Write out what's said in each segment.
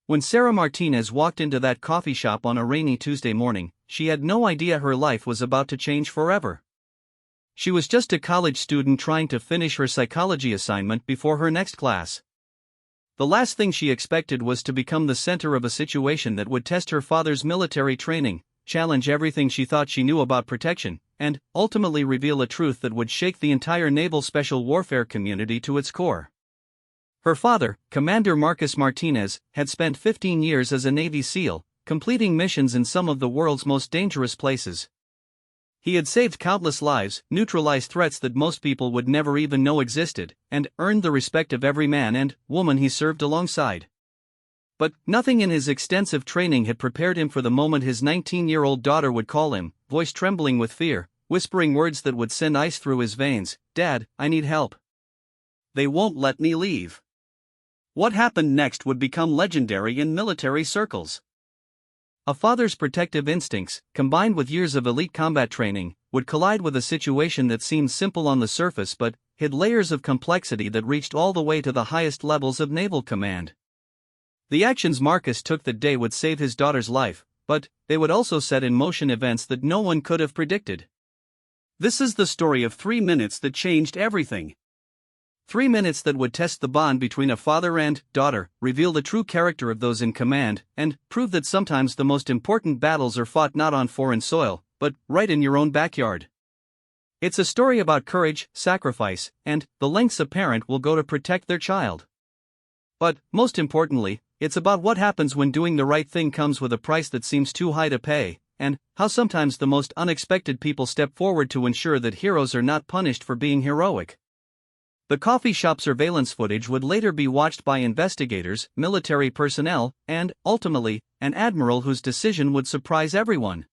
When Sarah Martinez walked into that coffee shop on a rainy Tuesday morning, she had no idea her life was about to change forever. She was just a college student trying to finish her psychology assignment before her next class. The last thing she expected was to become the center of a situation that would test her father's military training, challenge everything she thought she knew about protection, and ultimately reveal a truth that would shake the entire naval special warfare community to its core. Her father, Commander Marcus Martinez, had spent 15 years as a Navy SEAL, completing missions in some of the world's most dangerous places. He had saved countless lives, neutralized threats that most people would never even know existed, and earned the respect of every man and woman he served alongside. But nothing in his extensive training had prepared him for the moment his 19-year-old daughter would call him, voice trembling with fear, whispering words that would send ice through his veins. "Dad, I need help. They won't let me leave." What happened next would become legendary in military circles. A father's protective instincts, combined with years of elite combat training, would collide with a situation that seemed simple on the surface but hid layers of complexity that reached all the way to the highest levels of naval command. The actions Marcus took that day would save his daughter's life, but they would also set in motion events that no one could have predicted. This is the story of 3 minutes that changed everything. 3 minutes that would test the bond between a father and daughter, reveal the true character of those in command, and prove that sometimes the most important battles are fought not on foreign soil, but right in your own backyard. It's a story about courage, sacrifice, and the lengths a parent will go to protect their child. But, most importantly, it's about what happens when doing the right thing comes with a price that seems too high to pay, and how sometimes the most unexpected people step forward to ensure that heroes are not punished for being heroic. The coffee shop surveillance footage would later be watched by investigators, military personnel, and, ultimately, an admiral whose decision would surprise everyone.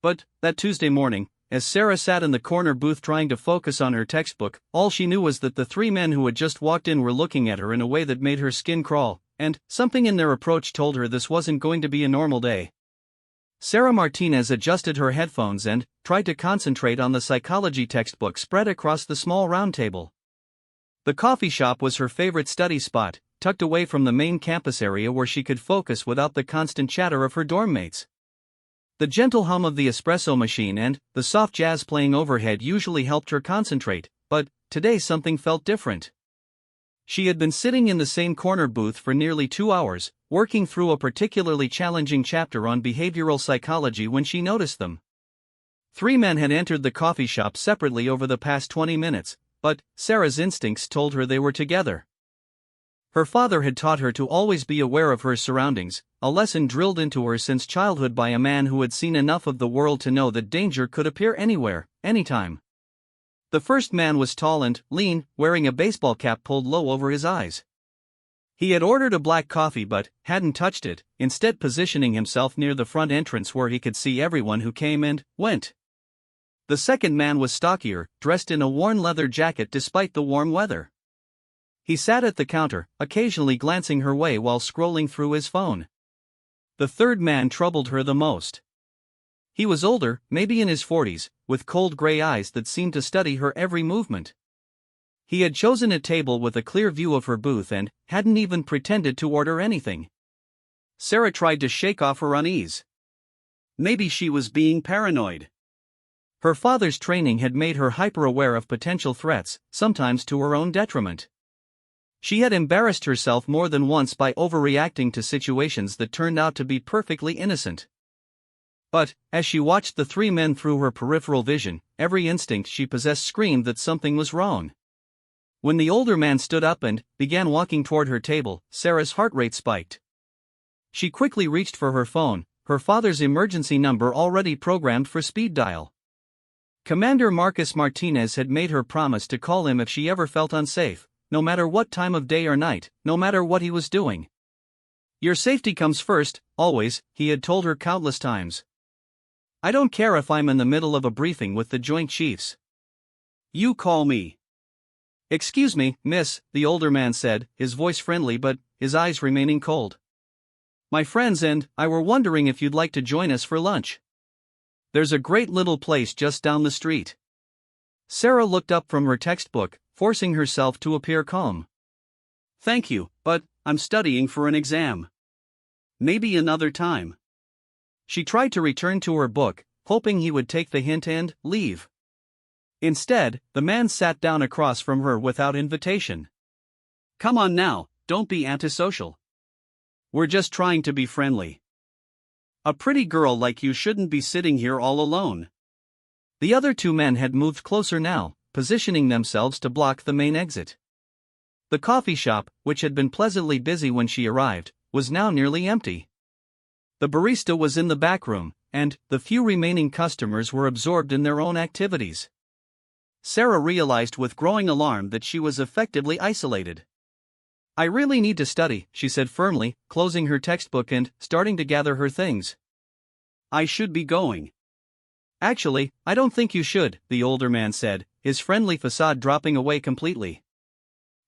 But, that Tuesday morning, as Sarah sat in the corner booth trying to focus on her textbook, all she knew was that the 3 men who had just walked in were looking at her in a way that made her skin crawl, and something in their approach told her this wasn't going to be a normal day. Sarah Martinez adjusted her headphones and tried to concentrate on the psychology textbook spread across the small round table. The coffee shop was her favorite study spot, tucked away from the main campus area where she could focus without the constant chatter of her dorm mates. The gentle hum of the espresso machine and the soft jazz playing overhead usually helped her concentrate, but today something felt different. She had been sitting in the same corner booth for nearly 2 hours, working through a particularly challenging chapter on behavioral psychology when she noticed them. 3 men had entered the coffee shop separately over the past 20 minutes, but Sarah's instincts told her they were together. Her father had taught her to always be aware of her surroundings, a lesson drilled into her since childhood by a man who had seen enough of the world to know that danger could appear anywhere, anytime. The first man was tall and lean, wearing a baseball cap pulled low over his eyes. He had ordered a black coffee but hadn't touched it, instead positioning himself near the front entrance where he could see everyone who came and went. The second man was stockier, dressed in a worn leather jacket despite the warm weather. He sat at the counter, occasionally glancing her way while scrolling through his phone. The third man troubled her the most. He was older, maybe in his 40s, with cold gray eyes that seemed to study her every movement. He had chosen a table with a clear view of her booth and hadn't even pretended to order anything. Sarah tried to shake off her unease. Maybe she was being paranoid. Her father's training had made her hyper-aware of potential threats, sometimes to her own detriment. She had embarrassed herself more than once by overreacting to situations that turned out to be perfectly innocent. But, as she watched the 3 men through her peripheral vision, every instinct she possessed screamed that something was wrong. When the older man stood up and began walking toward her table, Sarah's heart rate spiked. She quickly reached for her phone, her father's emergency number already programmed for speed dial. Commander Marcus Martinez had made her promise to call him if she ever felt unsafe, no matter what time of day or night, no matter what he was doing. "Your safety comes first, always," he had told her countless times. "I don't care if I'm in the middle of a briefing with the Joint Chiefs. You call me." "Excuse me, miss," the older man said, his voice friendly but his eyes remaining cold. "My friends and I were wondering if you'd like to join us for lunch. There's a great little place just down the street." Sarah looked up from her textbook, forcing herself to appear calm. "Thank you, but I'm studying for an exam." Maybe another time. She tried to return to her book, hoping he would take the hint and leave. Instead, the man sat down across from her without invitation. Come on now, don't be antisocial. We're just trying to be friendly. A pretty girl like you shouldn't be sitting here all alone. The other two men had moved closer now, positioning themselves to block the main exit. The coffee shop, which had been pleasantly busy when she arrived, was now nearly empty. The barista was in the back room, and the few remaining customers were absorbed in their own activities. Sarah realized with growing alarm that she was effectively isolated. I really need to study, she said firmly, closing her textbook and starting to gather her things. I should be going. Actually, I don't think you should, the older man said, his friendly facade dropping away completely.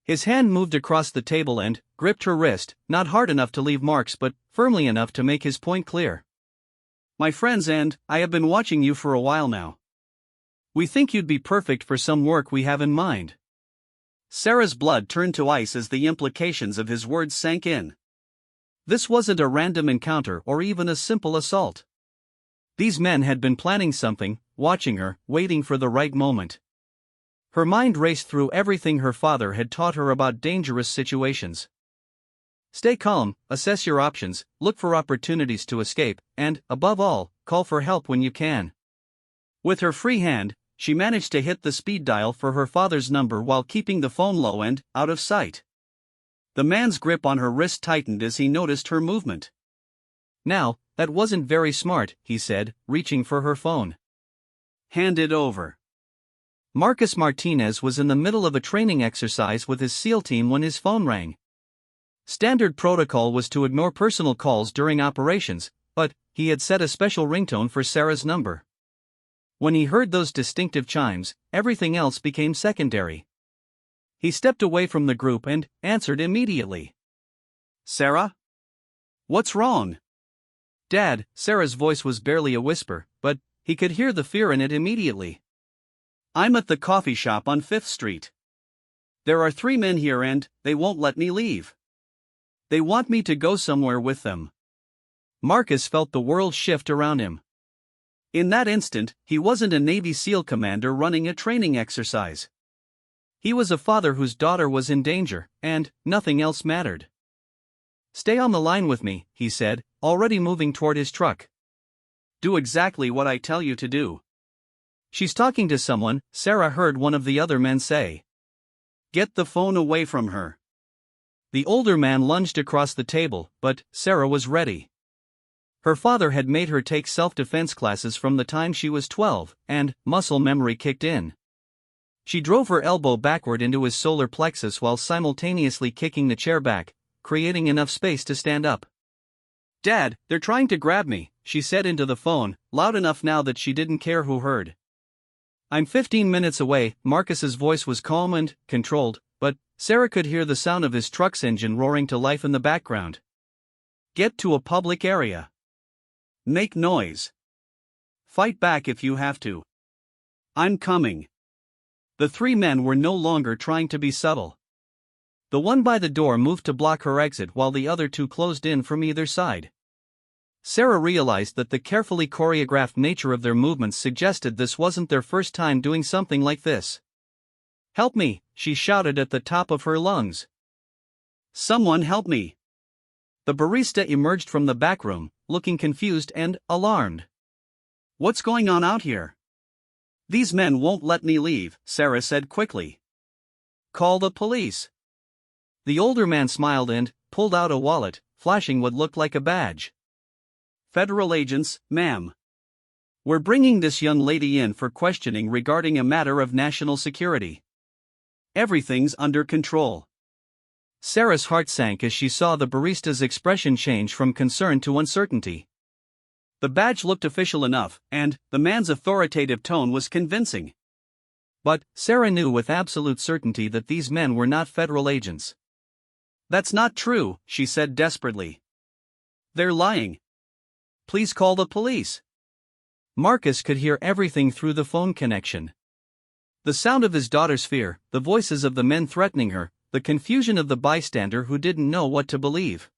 His hand moved across the table and gripped her wrist, not hard enough to leave marks but firmly enough to make his point clear. My friends and I have been watching you for a while now. We think you'd be perfect for some work we have in mind. Sarah's blood turned to ice as the implications of his words sank in. This wasn't a random encounter or even a simple assault. These men had been planning something, watching her, waiting for the right moment. Her mind raced through everything her father had taught her about dangerous situations. Stay calm, assess your options, look for opportunities to escape, and, above all, call for help when you can. With her free hand, she managed to hit the speed dial for her father's number while keeping the phone low and out of sight. The man's grip on her wrist tightened as he noticed her movement. Now, that wasn't very smart, he said, reaching for her phone. Hand it over. Marcus Martinez was in the middle of a training exercise with his SEAL team when his phone rang. Standard protocol was to ignore personal calls during operations, but he had set a special ringtone for Sarah's number. When he heard those distinctive chimes, everything else became secondary. He stepped away from the group and answered immediately. Sarah? What's wrong? Dad, Sarah's voice was barely a whisper, but he could hear the fear in it immediately. I'm at the coffee shop on 5th Street. There are 3 men here and they won't let me leave. They want me to go somewhere with them. Marcus felt the world shift around him. In that instant, he wasn't a Navy SEAL commander running a training exercise. He was a father whose daughter was in danger, and nothing else mattered. Stay on the line with me, he said, already moving toward his truck. Do exactly what I tell you to do. She's talking to someone, Sarah heard one of the other men say. Get the phone away from her. The older man lunged across the table, but Sarah was ready. Her father had made her take self-defense classes from the time she was 12, and muscle memory kicked in. She drove her elbow backward into his solar plexus while simultaneously kicking the chair back, creating enough space to stand up. Dad, they're trying to grab me, she said into the phone, loud enough now that she didn't care who heard. I'm 15 minutes away, Marcus's voice was calm and controlled, but Sarah could hear the sound of his truck's engine roaring to life in the background. Get to a public area. Make noise. Fight back if you have to. I'm coming. The 3 men were no longer trying to be subtle. The one by the door moved to block her exit while the other 2 closed in from either side. Sarah realized that the carefully choreographed nature of their movements suggested this wasn't their first time doing something like this. Help me, she shouted at the top of her lungs. Someone help me. The barista emerged from the back room, looking confused and alarmed. What's going on out here? These men won't let me leave, Sarah said quickly. Call the police. The older man smiled and pulled out a wallet, flashing what looked like a badge. Federal agents, ma'am. We're bringing this young lady in for questioning regarding a matter of national security. Everything's under control. Sarah's heart sank as she saw the barista's expression change from concern to uncertainty. The badge looked official enough, and the man's authoritative tone was convincing. But Sarah knew with absolute certainty that these men were not federal agents. That's not true, she said desperately. They're lying. Please call the police. Marcus could hear everything through the phone connection. The sound of his daughter's fear, the voices of the men threatening her, the confusion of the bystander who didn't know what to believe.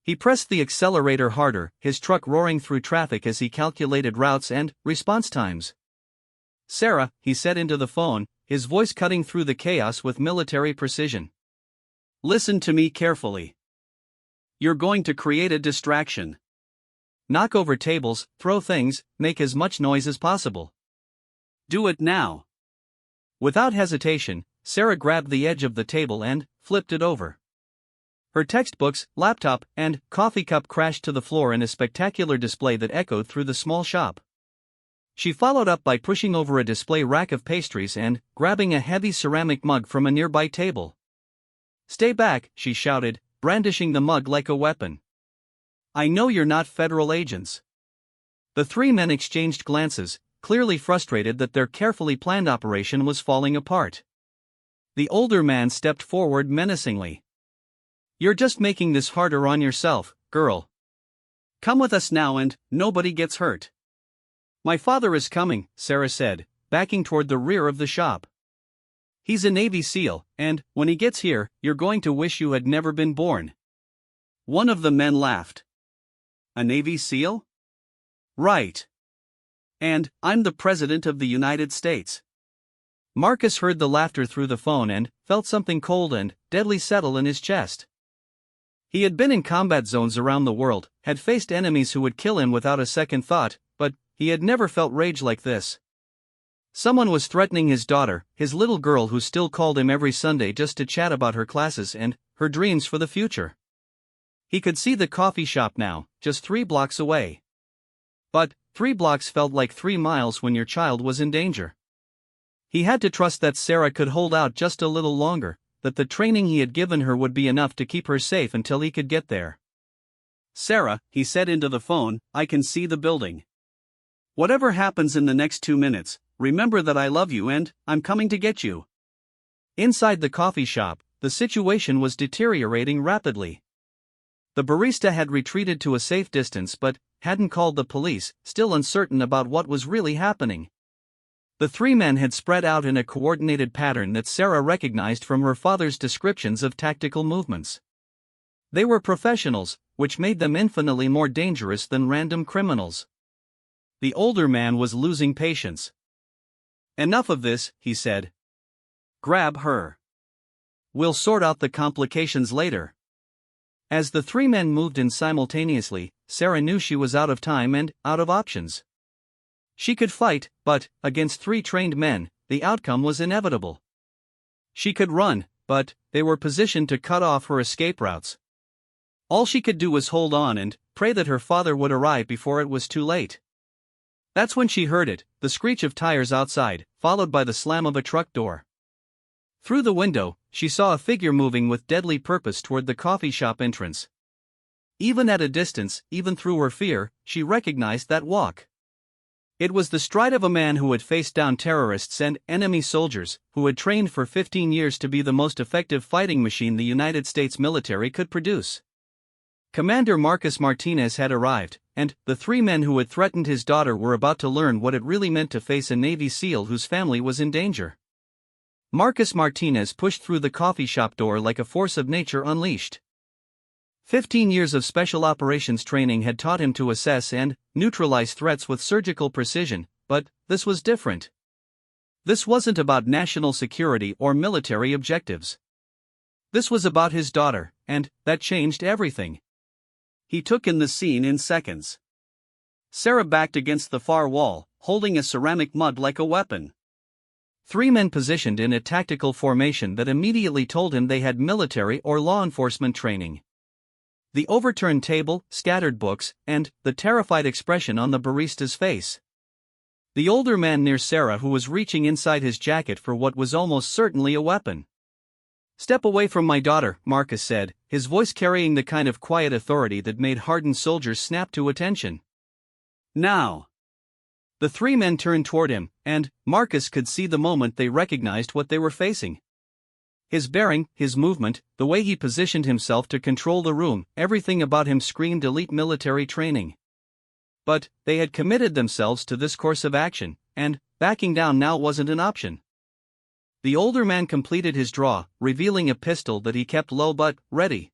He pressed the accelerator harder, his truck roaring through traffic as he calculated routes and response times. "Sarah," he said into the phone, his voice cutting through the chaos with military precision. "Listen to me carefully. You're going to create a distraction. Knock over tables, throw things, make as much noise as possible. Do it now." Without hesitation, Sarah grabbed the edge of the table and flipped it over. Her textbooks, laptop, and coffee cup crashed to the floor in a spectacular display that echoed through the small shop. She followed up by pushing over a display rack of pastries and grabbing a heavy ceramic mug from a nearby table. "Stay back," she shouted, brandishing the mug like a weapon. "I know you're not federal agents." The three men exchanged glances, clearly frustrated that their carefully planned operation was falling apart. The older man stepped forward menacingly. "You're just making this harder on yourself, girl. Come with us now and nobody gets hurt." "My father is coming," Sarah said, backing toward the rear of the shop. "He's a Navy SEAL, and when he gets here, you're going to wish you had never been born." One of the men laughed. "A Navy SEAL? Right. And I'm the President of the United States." Marcus heard the laughter through the phone and felt something cold and deadly settle in his chest. He had been in combat zones around the world, had faced enemies who would kill him without a second thought, but he had never felt rage like this. Someone was threatening his daughter, his little girl who still called him every Sunday just to chat about her classes and her dreams for the future. He could see the coffee shop now, just 3 blocks away. But 3 blocks felt like 3 miles when your child was in danger. He had to trust that Sarah could hold out just a little longer, that the training he had given her would be enough to keep her safe until he could get there. "Sarah," he said into the phone, "I can see the building. Whatever happens in the next 2 minutes, remember that I love you and I'm coming to get you." Inside the coffee shop, the situation was deteriorating rapidly. The barista had retreated to a safe distance but hadn't called the police, still uncertain about what was really happening. The three men had spread out in a coordinated pattern that Sarah recognized from her father's descriptions of tactical movements. They were professionals, which made them infinitely more dangerous than random criminals. The older man was losing patience. "Enough of this," he said. "Grab her. We'll sort out the complications later." As the three men moved in simultaneously, Sarah knew she was out of time and out of options. She could fight, but, against 3 trained men, the outcome was inevitable. She could run, but they were positioned to cut off her escape routes. All she could do was hold on and pray that her father would arrive before it was too late. That's when she heard it, the screech of tires outside, followed by the slam of a truck door. Through the window, she saw a figure moving with deadly purpose toward the coffee shop entrance. Even at a distance, even through her fear, she recognized that walk. It was the stride of a man who had faced down terrorists and enemy soldiers, who had trained for 15 years to be the most effective fighting machine the United States military could produce. Commander Marcus Martinez had arrived, and the 3 men who had threatened his daughter were about to learn what it really meant to face a Navy SEAL whose family was in danger. Marcus Martinez pushed through the coffee shop door like a force of nature unleashed. 15 years of special operations training had taught him to assess and neutralize threats with surgical precision, but this was different. This wasn't about national security or military objectives. This was about his daughter, and that changed everything. He took in the scene in seconds. Sarah backed against the far wall, holding a ceramic mug like a weapon. 3 men positioned in a tactical formation that immediately told him they had military or law enforcement training. The overturned table, scattered books, and the terrified expression on the barista's face. The older man near Sarah who was reaching inside his jacket for what was almost certainly a weapon. "Step away from my daughter," Marcus said, his voice carrying the kind of quiet authority that made hardened soldiers snap to attention. "Now." The 3 men turned toward him, and Marcus could see the moment they recognized what they were facing. His bearing, his movement, the way he positioned himself to control the room, everything about him screamed elite military training. But they had committed themselves to this course of action, and backing down now wasn't an option. The older man completed his draw, revealing a pistol that he kept low but ready.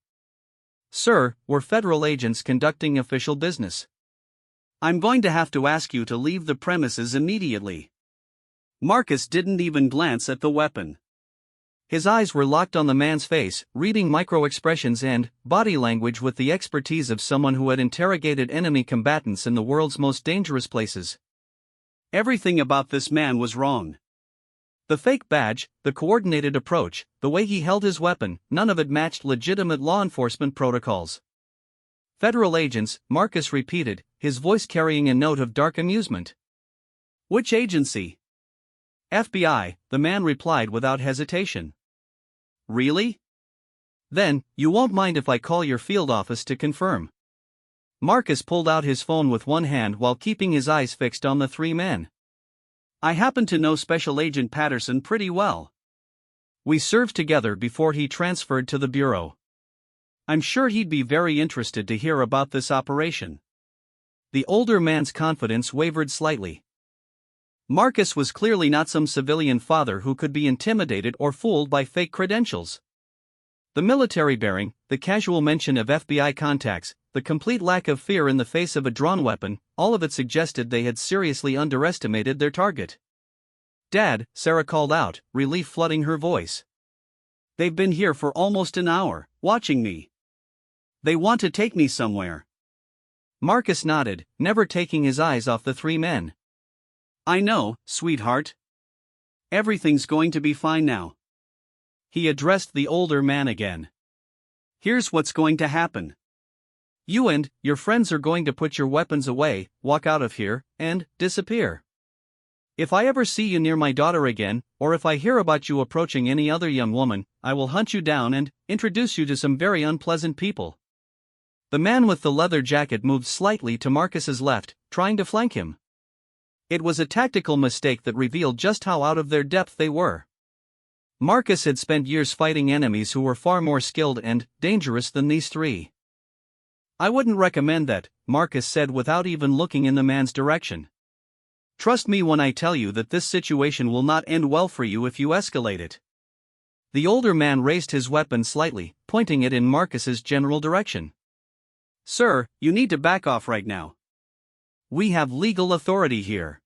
Sir, we're federal agents conducting official business. I'm going to have to ask you to leave the premises immediately. Marcus didn't even glance at the weapon. His eyes were locked on the man's face, reading micro-expressions and body language with the expertise of someone who had interrogated enemy combatants in the world's most dangerous places. Everything about this man was wrong. The fake badge, the coordinated approach, the way he held his weapon, none of it matched legitimate law enforcement protocols. Federal agents, Marcus repeated, his voice carrying a note of dark amusement. Which agency? FBI, the man replied without hesitation. Really? Then, you won't mind if I call your field office to confirm. Marcus pulled out his phone with one hand while keeping his eyes fixed on the three men. I happen to know Special Agent Patterson pretty well. We served together before he transferred to the Bureau. I'm sure he'd be very interested to hear about this operation. The older man's confidence wavered slightly. Marcus was clearly not some civilian father who could be intimidated or fooled by fake credentials. The military bearing, the casual mention of FBI contacts, the complete lack of fear in the face of a drawn weapon, all of it suggested they had seriously underestimated their target. Dad, Sarah called out, relief flooding her voice. They've been here for almost an hour, watching me. They want to take me somewhere. Marcus nodded, never taking his eyes off the three men. I know, sweetheart. Everything's going to be fine now. He addressed the older man again. Here's what's going to happen. You and your friends are going to put your weapons away, walk out of here, and disappear. If I ever see you near my daughter again, or if I hear about you approaching any other young woman, I will hunt you down and introduce you to some very unpleasant people. The man with the leather jacket moved slightly to Marcus's left, trying to flank him. It was a tactical mistake that revealed just how out of their depth they were. Marcus had spent years fighting enemies who were far more skilled and dangerous than these three. I wouldn't recommend that, Marcus said without even looking in the man's direction. Trust me when I tell you that this situation will not end well for you if you escalate it. The older man raised his weapon slightly, pointing it in Marcus's general direction. Sir, you need to back off right now. We have legal authority here.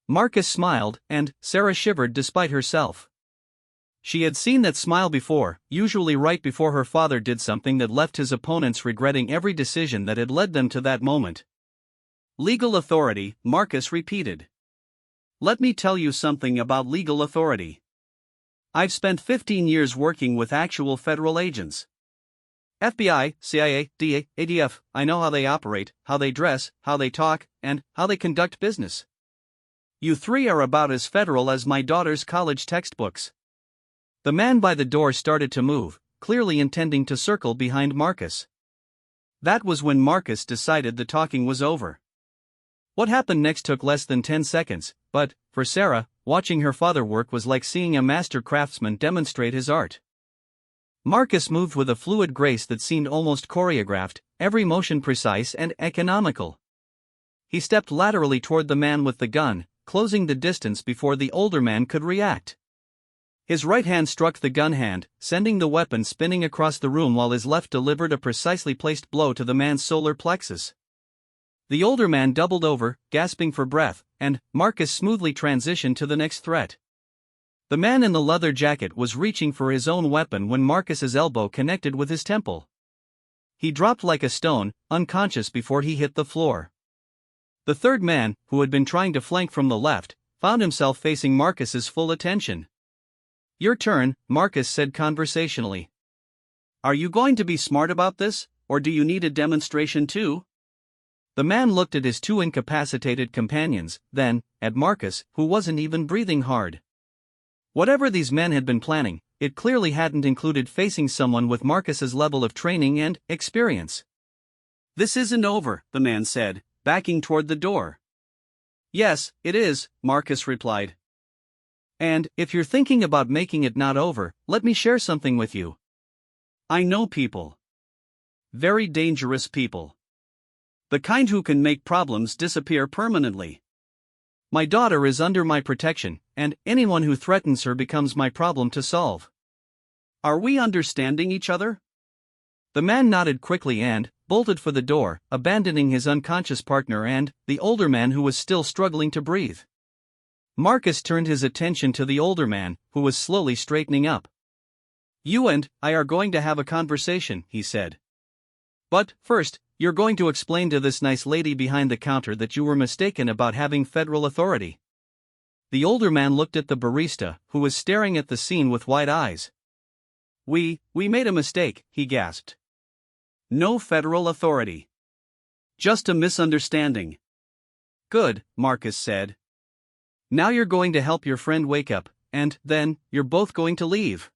Marcus smiled, and Sarah shivered despite herself. She had seen that smile before, usually right before her father did something that left his opponents regretting every decision that had led them to that moment. Legal authority, Marcus repeated. Let me tell you something about legal authority. I've spent 15 years working with actual federal agents. FBI, CIA, DA, ADF, I know how they operate, how they dress, how they talk, and how they conduct business. You three are about as federal as my daughter's college textbooks. The man by the door started to move, clearly intending to circle behind Marcus. That was when Marcus decided the talking was over. What happened next took less than 10 seconds, but, for Sarah, watching her father work was like seeing a master craftsman demonstrate his art. Marcus moved with a fluid grace that seemed almost choreographed, every motion precise and economical. He stepped laterally toward the man with the gun, closing the distance before the older man could react. His right hand struck the gun hand, sending the weapon spinning across the room while his left delivered a precisely placed blow to the man's solar plexus. The older man doubled over, gasping for breath, and Marcus smoothly transitioned to the next threat. The man in the leather jacket was reaching for his own weapon when Marcus's elbow connected with his temple. He dropped like a stone, unconscious before he hit the floor. The third man, who had been trying to flank from the left, found himself facing Marcus's full attention. Your turn, Marcus said conversationally. Are you going to be smart about this, or do you need a demonstration too? The man looked at his two incapacitated companions, then, at Marcus, who wasn't even breathing hard. Whatever these men had been planning, it clearly hadn't included facing someone with Marcus's level of training and experience. This isn't over, the man said, backing toward the door. Yes, it is, Marcus replied. And, if you're thinking about making it not over, let me share something with you. I know people. Very dangerous people. The kind who can make problems disappear permanently. My daughter is under my protection, and anyone who threatens her becomes my problem to solve. Are we understanding each other? The man nodded quickly and bolted for the door, abandoning his unconscious partner and the older man who was still struggling to breathe. Marcus turned his attention to the older man, who was slowly straightening up. "You and I are going to have a conversation," he said. "But first, you're going to explain to this nice lady behind the counter that you were mistaken about having federal authority." The older man looked at the barista, who was staring at the scene with wide eyes. We made a mistake," he gasped. "No federal authority. Just a misunderstanding." "Good," Marcus said. "Now you're going to help your friend wake up, and then you're both going to leave.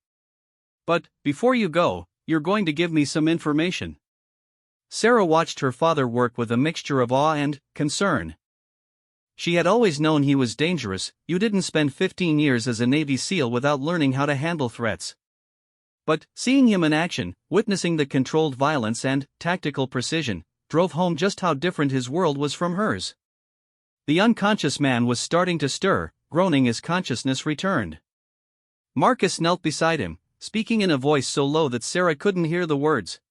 But before you go, you're going to give me some information." Sarah watched her father work with a mixture of awe and concern. She had always known he was dangerous. You didn't spend 15 years as a Navy SEAL without learning how to handle threats. But seeing him in action, witnessing the controlled violence and tactical precision, drove home just how different his world was from hers. The unconscious man was starting to stir, groaning as consciousness returned. Marcus knelt beside him, speaking in a voice so low that Sarah couldn't hear the words.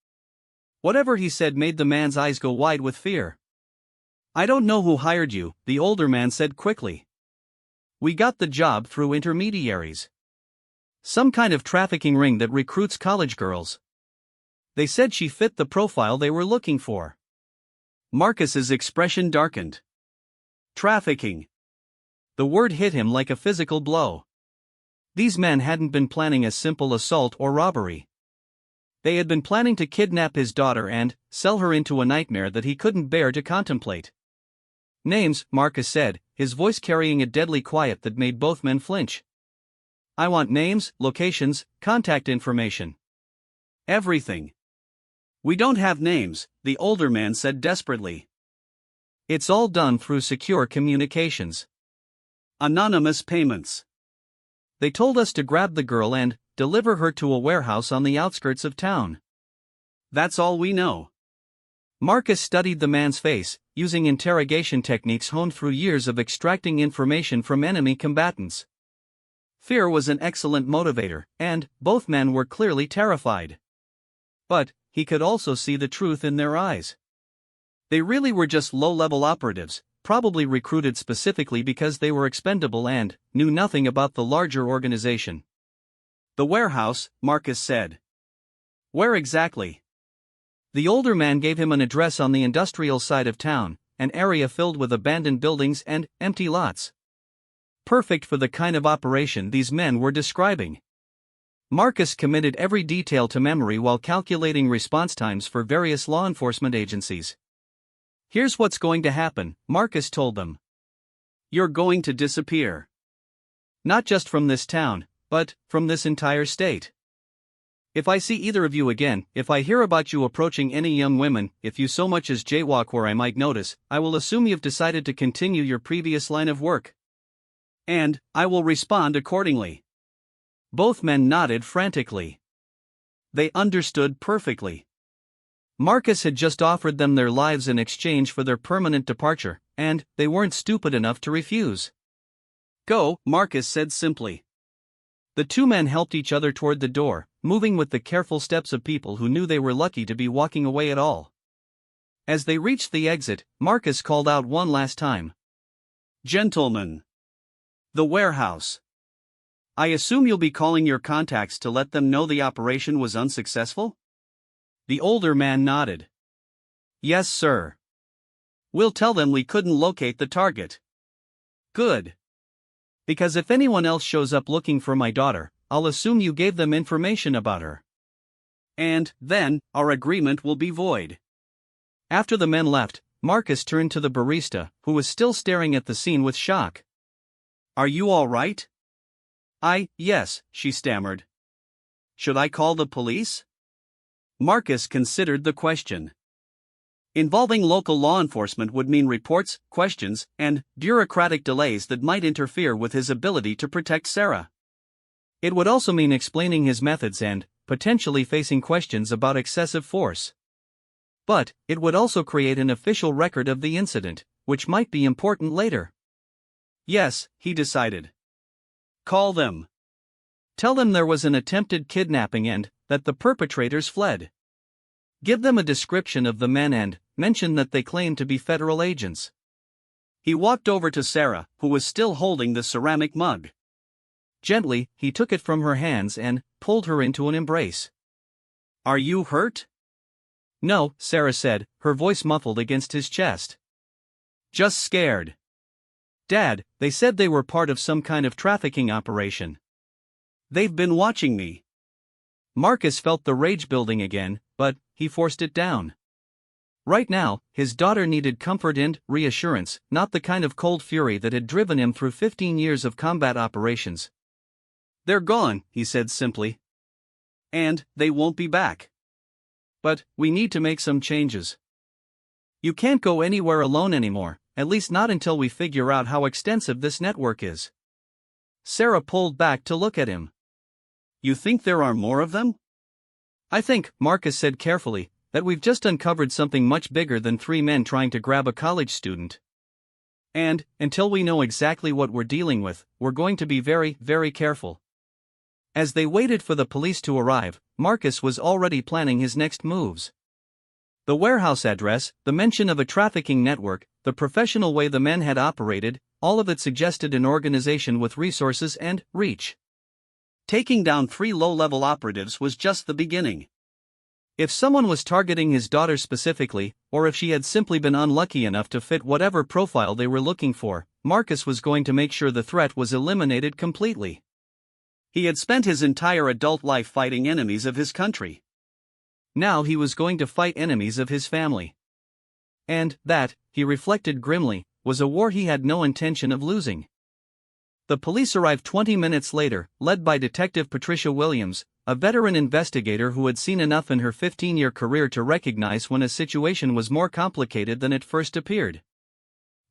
Whatever he said made the man's eyes go wide with fear. "I don't know who hired you," the older man said quickly. "We got the job through intermediaries. Some kind of trafficking ring that recruits college girls. They said she fit the profile they were looking for." Marcus's expression darkened. Trafficking. The word hit him like a physical blow. These men hadn't been planning a simple assault or robbery. They had been planning to kidnap his daughter and sell her into a nightmare that he couldn't bear to contemplate. "Names," Marcus said, his voice carrying a deadly quiet that made both men flinch. "I want names, locations, contact information. Everything." "We don't have names," the older man said desperately. "It's all done through secure communications. Anonymous payments. They told us to grab the girl and deliver her to a warehouse on the outskirts of town. That's all we know." Marcus studied the man's face, using interrogation techniques honed through years of extracting information from enemy combatants. Fear was an excellent motivator, and both men were clearly terrified. But he could also see the truth in their eyes. They really were just low-level operatives, probably recruited specifically because they were expendable and knew nothing about the larger organization. "The warehouse," Marcus said. "Where exactly?" The older man gave him an address on the industrial side of town, an area filled with abandoned buildings and empty lots. Perfect for the kind of operation these men were describing. Marcus committed every detail to memory while calculating response times for various law enforcement agencies. "Here's what's going to happen," Marcus told them. "You're going to disappear. Not just from this town, but from this entire state. If I see either of you again, if I hear about you approaching any young women, if you so much as jaywalk where I might notice, I will assume you've decided to continue your previous line of work. And I will respond accordingly." Both men nodded frantically. They understood perfectly. Marcus had just offered them their lives in exchange for their permanent departure, and they weren't stupid enough to refuse. "Go," Marcus said simply. The two men helped each other toward the door, moving with the careful steps of people who knew they were lucky to be walking away at all. As they reached the exit, Marcus called out one last time. "Gentlemen. The warehouse. I assume you'll be calling your contacts to let them know the operation was unsuccessful?" The older man nodded. "Yes, sir. We'll tell them we couldn't locate the target." "Good. Because if anyone else shows up looking for my daughter, I'll assume you gave them information about her. And then, our agreement will be void." After the men left, Marcus turned to the barista, who was still staring at the scene with shock. "Are you all right?" Yes," she stammered. "Should I call the police?" Marcus considered the question. Involving local law enforcement would mean reports, questions, and bureaucratic delays that might interfere with his ability to protect Sarah. It would also mean explaining his methods and potentially facing questions about excessive force. But it would also create an official record of the incident, which might be important later. Yes, he decided. Call them. Tell them there was an attempted kidnapping and that the perpetrators fled. Give them a description of the men and mention that they claim to be federal agents. He walked over to Sarah, who was still holding the ceramic mug. Gently, he took it from her hands and pulled her into an embrace. "Are you hurt?" "No," Sarah said, her voice muffled against his chest. "Just scared." "Dad, they said they were part of some kind of trafficking operation." "They've been watching me." Marcus felt the rage building again, but he forced it down. Right now, his daughter needed comfort and reassurance, not the kind of cold fury that had driven him through 15 years of combat operations. "They're gone," he said simply. "And they won't be back." "But we need to make some changes. You can't go anywhere alone anymore, at least not until we figure out how extensive this network is." Sarah pulled back to look at him. "You think there are more of them?" "I think," Marcus said carefully, "that we've just uncovered something much bigger than 3 men trying to grab a college student. And, until we know exactly what we're dealing with, we're going to be very, very careful." As they waited for the police to arrive, Marcus was already planning his next moves. The warehouse address, the mention of a trafficking network, the professional way the men had operated, all of it suggested an organization with resources and reach. Taking down 3 low-level operatives was just the beginning. If someone was targeting his daughter specifically, or if she had simply been unlucky enough to fit whatever profile they were looking for, Marcus was going to make sure the threat was eliminated completely. He had spent his entire adult life fighting enemies of his country. Now he was going to fight enemies of his family. And that, he reflected grimly, was a war he had no intention of losing. The police arrived 20 minutes later, led by Detective Patricia Williams, a veteran investigator who had seen enough in her 15-year career to recognize when a situation was more complicated than it first appeared.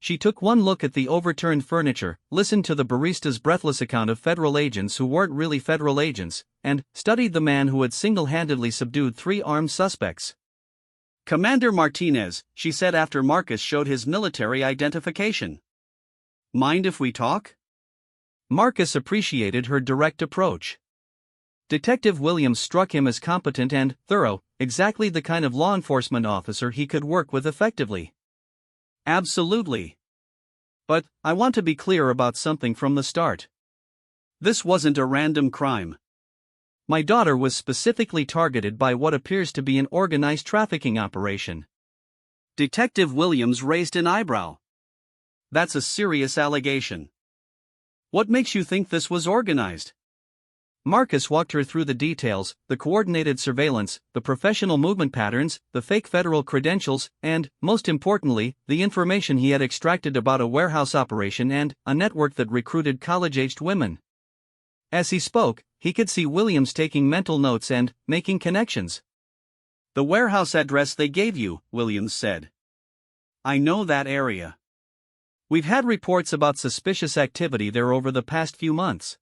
She took one look at the overturned furniture, listened to the barista's breathless account of federal agents who weren't really federal agents, and studied the man who had single-handedly subdued 3 armed suspects. "Commander Martinez," she said after Marcus showed his military identification. "Mind if we talk?" Marcus appreciated her direct approach. Detective Williams struck him as competent and thorough, exactly the kind of law enforcement officer he could work with effectively. "Absolutely. But I want to be clear about something from the start. This wasn't a random crime. My daughter was specifically targeted by what appears to be an organized trafficking operation." Detective Williams raised an eyebrow. "That's a serious allegation. What makes you think this was organized?" Marcus walked her through the details, the coordinated surveillance, the professional movement patterns, the fake federal credentials, and, most importantly, the information he had extracted about a warehouse operation and a network that recruited college-aged women. As he spoke, he could see Williams taking mental notes and making connections. "The warehouse address they gave you," Williams said. "I know that area. We've had reports about suspicious activity there over the past few months.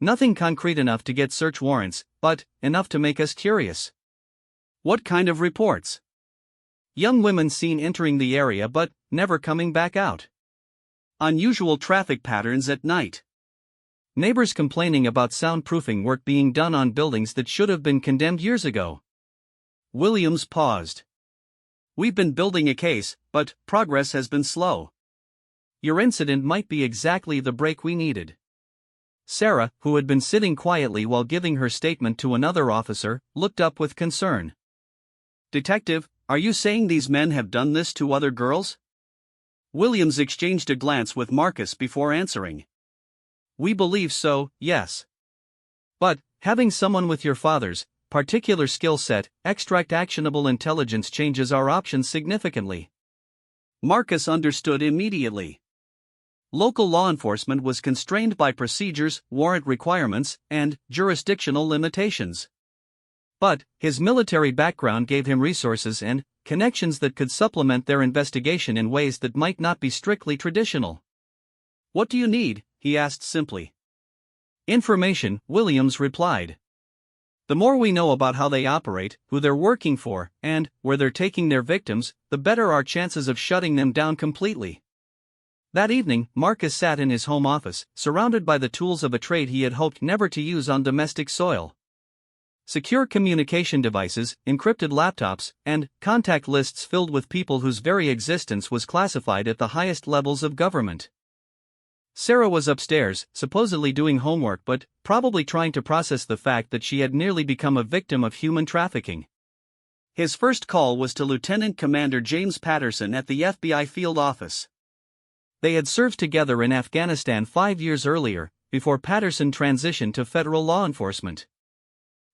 Nothing concrete enough to get search warrants, but enough to make us curious." "What kind of reports?" "Young women seen entering the area but never coming back out. Unusual traffic patterns at night. Neighbors complaining about soundproofing work being done on buildings that should have been condemned years ago." Williams paused. "We've been building a case, but progress has been slow." "Your incident might be exactly the break we needed." Sarah, who had been sitting quietly while giving her statement to another officer, looked up with concern. "Detective, are you saying these men have done this to other girls?" Williams exchanged a glance with Marcus before answering. "We believe so, yes. But, having someone with your father's particular skill set, extract actionable intelligence changes our options significantly." Marcus understood immediately. Local law enforcement was constrained by procedures, warrant requirements, and jurisdictional limitations. But his military background gave him resources and connections that could supplement their investigation in ways that might not be strictly traditional. "What do you need?" he asked simply. "Information," Williams replied. "The more we know about how they operate, who they're working for, and where they're taking their victims, the better our chances of shutting them down completely." That evening, Marcus sat in his home office, surrounded by the tools of a trade he had hoped never to use on domestic soil. secure communication devices, encrypted laptops, and contact lists filled with people whose very existence was classified at the highest levels of government. Sarah was upstairs, supposedly doing homework but probably trying to process the fact that she had nearly become a victim of human trafficking. His first call was to Lieutenant Commander James Patterson at the FBI field office. They had served together in Afghanistan 5 years earlier, before Patterson transitioned to federal law enforcement.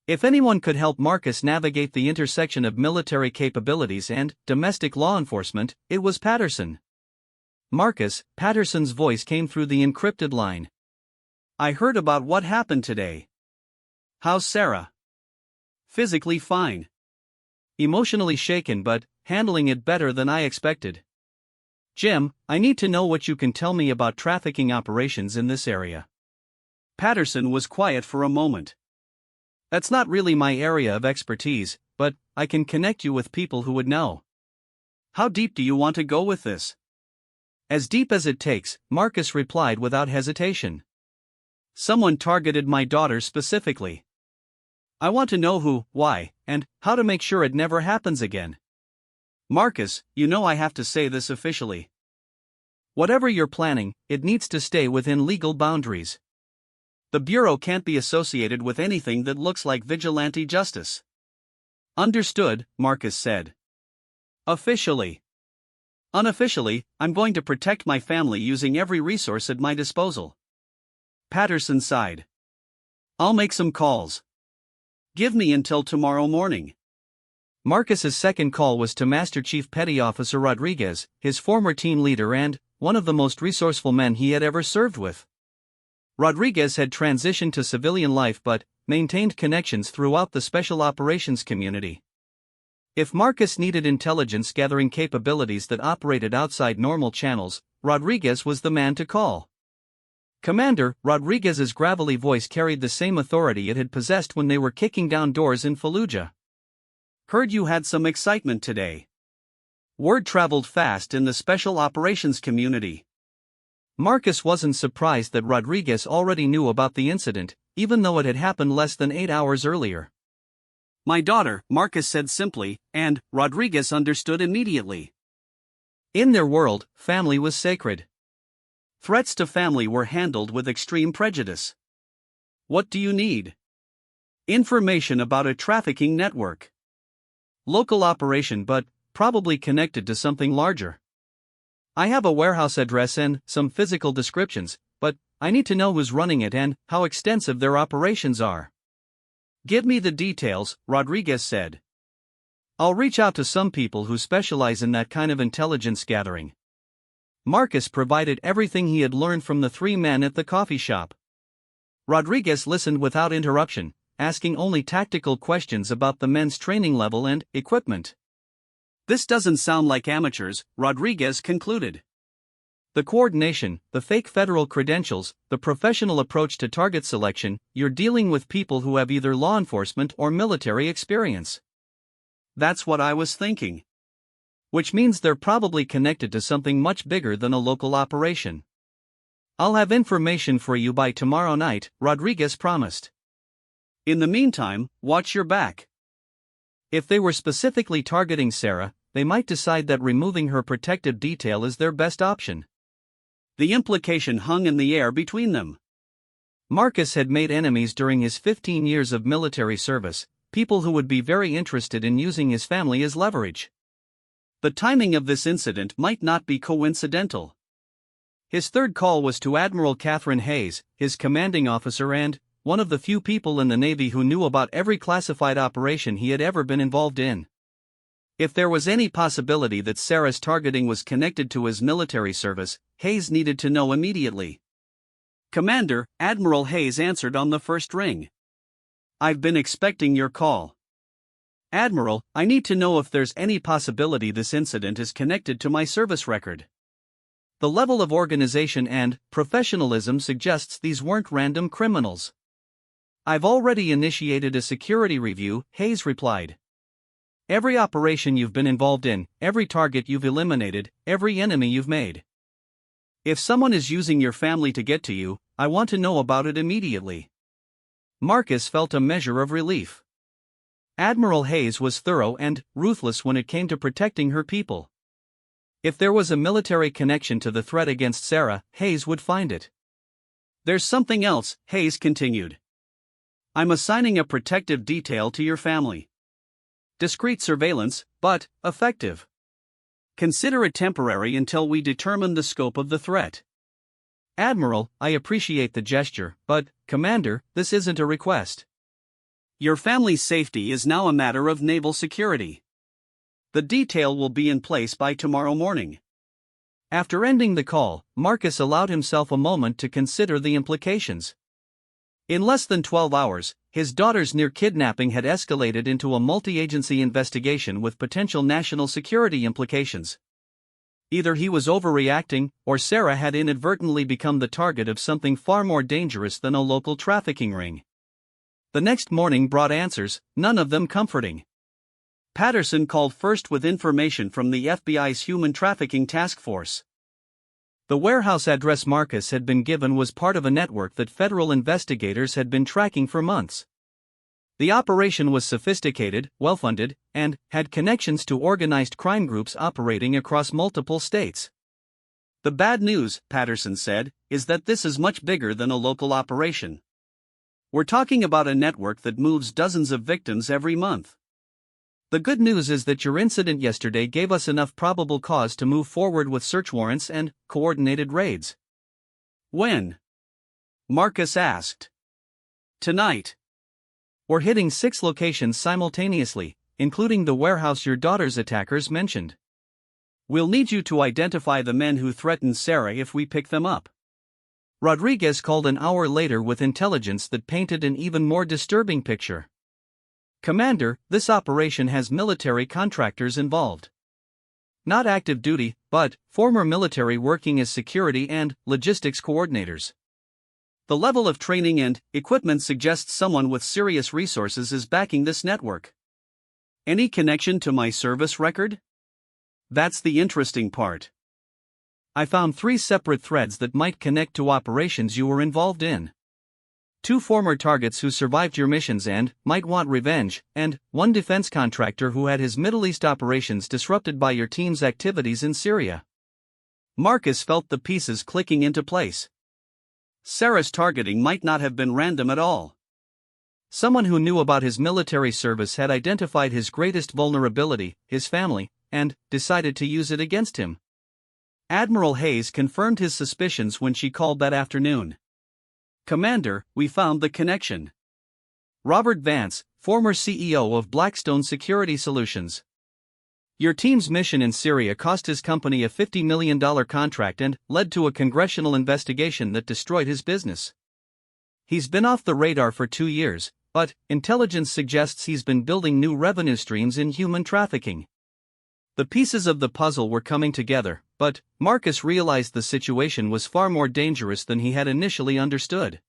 If anyone could help Marcus navigate the intersection of military capabilities and domestic law enforcement, it was Patterson. Marcus, Patterson's voice came through the encrypted line. I heard about what happened today. How's Sarah? Physically fine. Emotionally shaken but handling it better than I expected. Jim, I need to know what you can tell me about trafficking operations in this area. Patterson was quiet for a moment. That's not really my area of expertise, but I can connect you with people who would know. How deep do you want to go with this? As deep as it takes, Marcus replied without hesitation. Someone targeted my daughter specifically. I want to know who, why, and how to make sure it never happens again. Marcus, you know I have to say this officially. Whatever you're planning, it needs to stay within legal boundaries. The Bureau can't be associated with anything that looks like vigilante justice. Understood, Marcus said. Officially. Unofficially, I'm going to protect my family using every resource at my disposal. Patterson sighed. I'll make some calls. Give me until tomorrow morning. Marcus's second call was to Master Chief Petty Officer Rodriguez, his former team leader and one of the most resourceful men he had ever served with. Rodriguez had transitioned to civilian life but maintained connections throughout the special operations community. If Marcus needed intelligence-gathering capabilities that operated outside normal channels, Rodriguez was the man to call. Commander, Rodriguez's gravelly voice carried the same authority it had possessed when they were kicking down doors in Fallujah. Heard you had some excitement today. Word traveled fast in the special operations community. Marcus wasn't surprised that Rodriguez already knew about the incident, even though it had happened less than 8 hours earlier. My daughter, Marcus said simply, and Rodriguez understood immediately. In their world, family was sacred. Threats to family were handled with extreme prejudice. What do you need? Information about a trafficking network. Local operation but probably connected to something larger. I have a warehouse address and some physical descriptions, but I need to know who's running it and how extensive their operations are. Give me the details, Rodriguez said. I'll reach out to some people who specialize in that kind of intelligence gathering. Marcus provided everything he had learned from the 3 men at the coffee shop. Rodriguez listened without interruption, asking only tactical questions about the men's training level and equipment. This doesn't sound like amateurs, Rodriguez concluded. The coordination, the fake federal credentials, the professional approach to target selection, you're dealing with people who have either law enforcement or military experience. That's what I was thinking. Which means they're probably connected to something much bigger than a local operation. I'll have information for you by tomorrow night, Rodriguez promised. In the meantime, watch your back. If they were specifically targeting Sarah, they might decide that removing her protective detail is their best option. The implication hung in the air between them. Marcus had made enemies during his 15 years of military service, people who would be very interested in using his family as leverage. The timing of this incident might not be coincidental. His third call was to Admiral Catherine Hayes, his commanding officer and one of the few people in the Navy who knew about every classified operation he had ever been involved in. If there was any possibility that Sarah's targeting was connected to his military service, Hayes needed to know immediately. Commander, Admiral Hayes answered on the first ring. I've been expecting your call. Admiral, I need to know if there's any possibility this incident is connected to my service record. The level of organization and professionalism suggests these weren't random criminals. I've already initiated a security review, Hayes replied. Every operation you've been involved in, every target you've eliminated, every enemy you've made. If someone is using your family to get to you, I want to know about it immediately. Marcus felt a measure of relief. Admiral Hayes was thorough and ruthless when it came to protecting her people. If there was a military connection to the threat against Sarah, Hayes would find it. There's something else, Hayes continued. I'm assigning a protective detail to your family. Discreet surveillance, but effective. Consider it temporary until we determine the scope of the threat. Admiral, I appreciate the gesture, but, Commander, this isn't a request. Your family's safety is now a matter of naval security. The detail will be in place by tomorrow morning. After ending the call, Marcus allowed himself a moment to consider the implications. In less than 12 hours, his daughter's near kidnapping had escalated into a multi-agency investigation with potential national security implications. Either he was overreacting, or Sarah had inadvertently become the target of something far more dangerous than a local trafficking ring. The next morning brought answers, none of them comforting. Patterson called first with information from the FBI's Human Trafficking Task Force. The warehouse address Marcus had been given was part of a network that federal investigators had been tracking for months. The operation was sophisticated, well-funded, and had connections to organized crime groups operating across multiple states. The bad news, Patterson said, is that this is much bigger than a local operation. We're talking about a network that moves dozens of victims every month. The good news is that your incident yesterday gave us enough probable cause to move forward with search warrants and coordinated raids. When? Marcus asked. Tonight. We're hitting 6 locations simultaneously, including the warehouse your daughter's attackers mentioned. We'll need you to identify the men who threatened Sarah if we pick them up. Rodriguez called an hour later with intelligence that painted an even more disturbing picture. Commander, this operation has military contractors involved. Not active duty, but former military working as security and logistics coordinators. The level of training and equipment suggests someone with serious resources is backing this network. Any connection to my service record? That's the interesting part. I found 3 separate threads that might connect to operations you were involved in. 2 former targets who survived your missions and might want revenge, and 1 defense contractor who had his Middle East operations disrupted by your team's activities in Syria. Marcus felt the pieces clicking into place. Sarah's targeting might not have been random at all. Someone who knew about his military service had identified his greatest vulnerability, his family, and decided to use it against him. Admiral Hayes confirmed his suspicions when she called that afternoon. Commander, we found the connection. Robert Vance, former CEO of Blackstone Security Solutions. Your team's mission in Syria cost his company a $50 million contract and led to a congressional investigation that destroyed his business. He's been off the radar for 2 years, but intelligence suggests he's been building new revenue streams in human trafficking. The pieces of the puzzle were coming together, but Marcus realized the situation was far more dangerous than he had initially understood.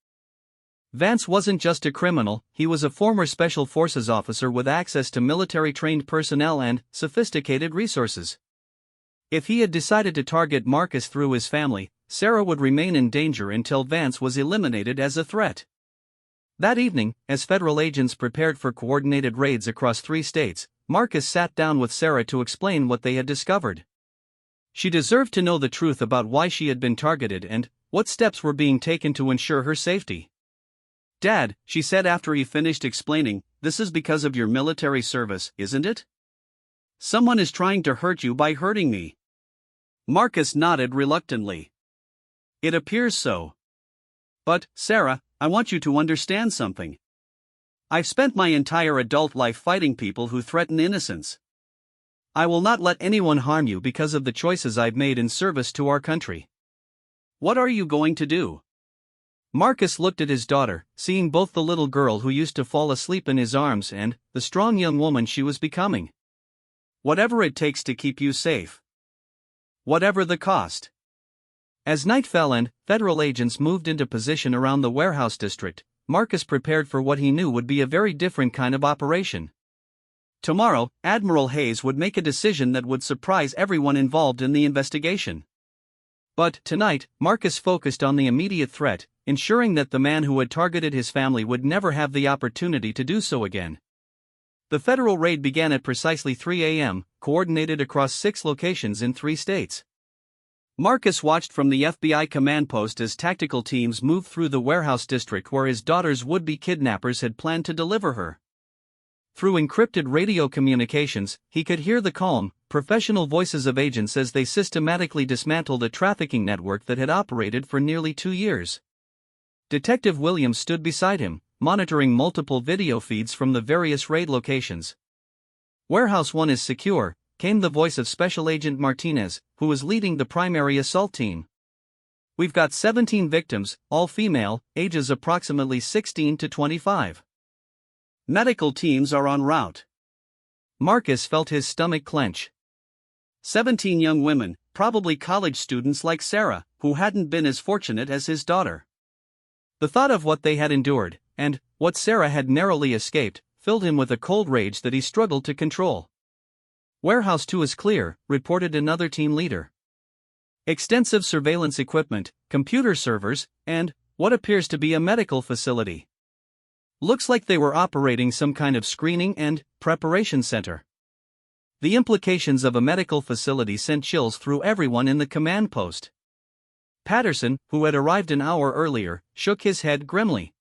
Vance wasn't just a criminal, he was a former Special Forces officer with access to military-trained personnel and sophisticated resources. If he had decided to target Marcus through his family, Sarah would remain in danger until Vance was eliminated as a threat. That evening, as federal agents prepared for coordinated raids across 3 states, Marcus sat down with Sarah to explain what they had discovered. She deserved to know the truth about why she had been targeted and what steps were being taken to ensure her safety. Dad, she said after he finished explaining, this is because of your military service, isn't it? Someone is trying to hurt you by hurting me. Marcus nodded reluctantly. It appears so. But, Sarah, I want you to understand something. I've spent my entire adult life fighting people who threaten innocence. I will not let anyone harm you because of the choices I've made in service to our country. What are you going to do? Marcus looked at his daughter, seeing both the little girl who used to fall asleep in his arms and the strong young woman she was becoming. Whatever it takes to keep you safe. Whatever the cost. As night fell and federal agents moved into position around the warehouse district, Marcus prepared for what he knew would be a very different kind of operation. Tomorrow, Admiral Hayes would make a decision that would surprise everyone involved in the investigation. But tonight, Marcus focused on the immediate threat, ensuring that the man who had targeted his family would never have the opportunity to do so again. The federal raid began at precisely 3 a.m., coordinated across 6 locations in 3 states. Marcus watched from the FBI command post as tactical teams moved through the warehouse district where his daughter's would-be kidnappers had planned to deliver her. Through encrypted radio communications, he could hear the calm, professional voices of agents as they systematically dismantled a trafficking network that had operated for nearly 2 years. Detective Williams stood beside him, monitoring multiple video feeds from the various raid locations. "Warehouse 1 is secure," came the voice of Special Agent Martinez, who was leading the primary assault team. "We've got 17 victims, all female, ages approximately 16 to 25. Medical teams are en route." Marcus felt his stomach clench. 17 young women, probably college students like Sarah, who hadn't been as fortunate as his daughter. The thought of what they had endured, and what Sarah had narrowly escaped, filled him with a cold rage that he struggled to control. "Warehouse 2 is clear," reported another team leader. "Extensive surveillance equipment, computer servers, and what appears to be a medical facility. Looks like they were operating some kind of screening and preparation center." The implications of a medical facility sent chills through everyone in the command post. Patterson, who had arrived an hour earlier, shook his head grimly.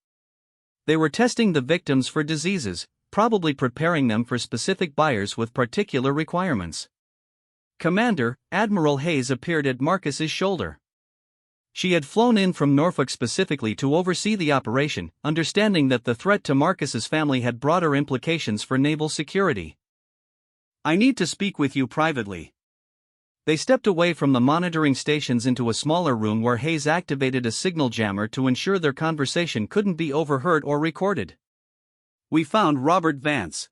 They were testing the victims for diseases, probably preparing them for specific buyers with particular requirements. Commander, Admiral Hayes appeared at Marcus's shoulder. She had flown in from Norfolk specifically to oversee the operation, understanding that the threat to Marcus's family had broader implications for naval security. "I need to speak with you privately." They stepped away from the monitoring stations into a smaller room where Hayes activated a signal jammer to ensure their conversation couldn't be overheard or recorded. "We found Robert Vance."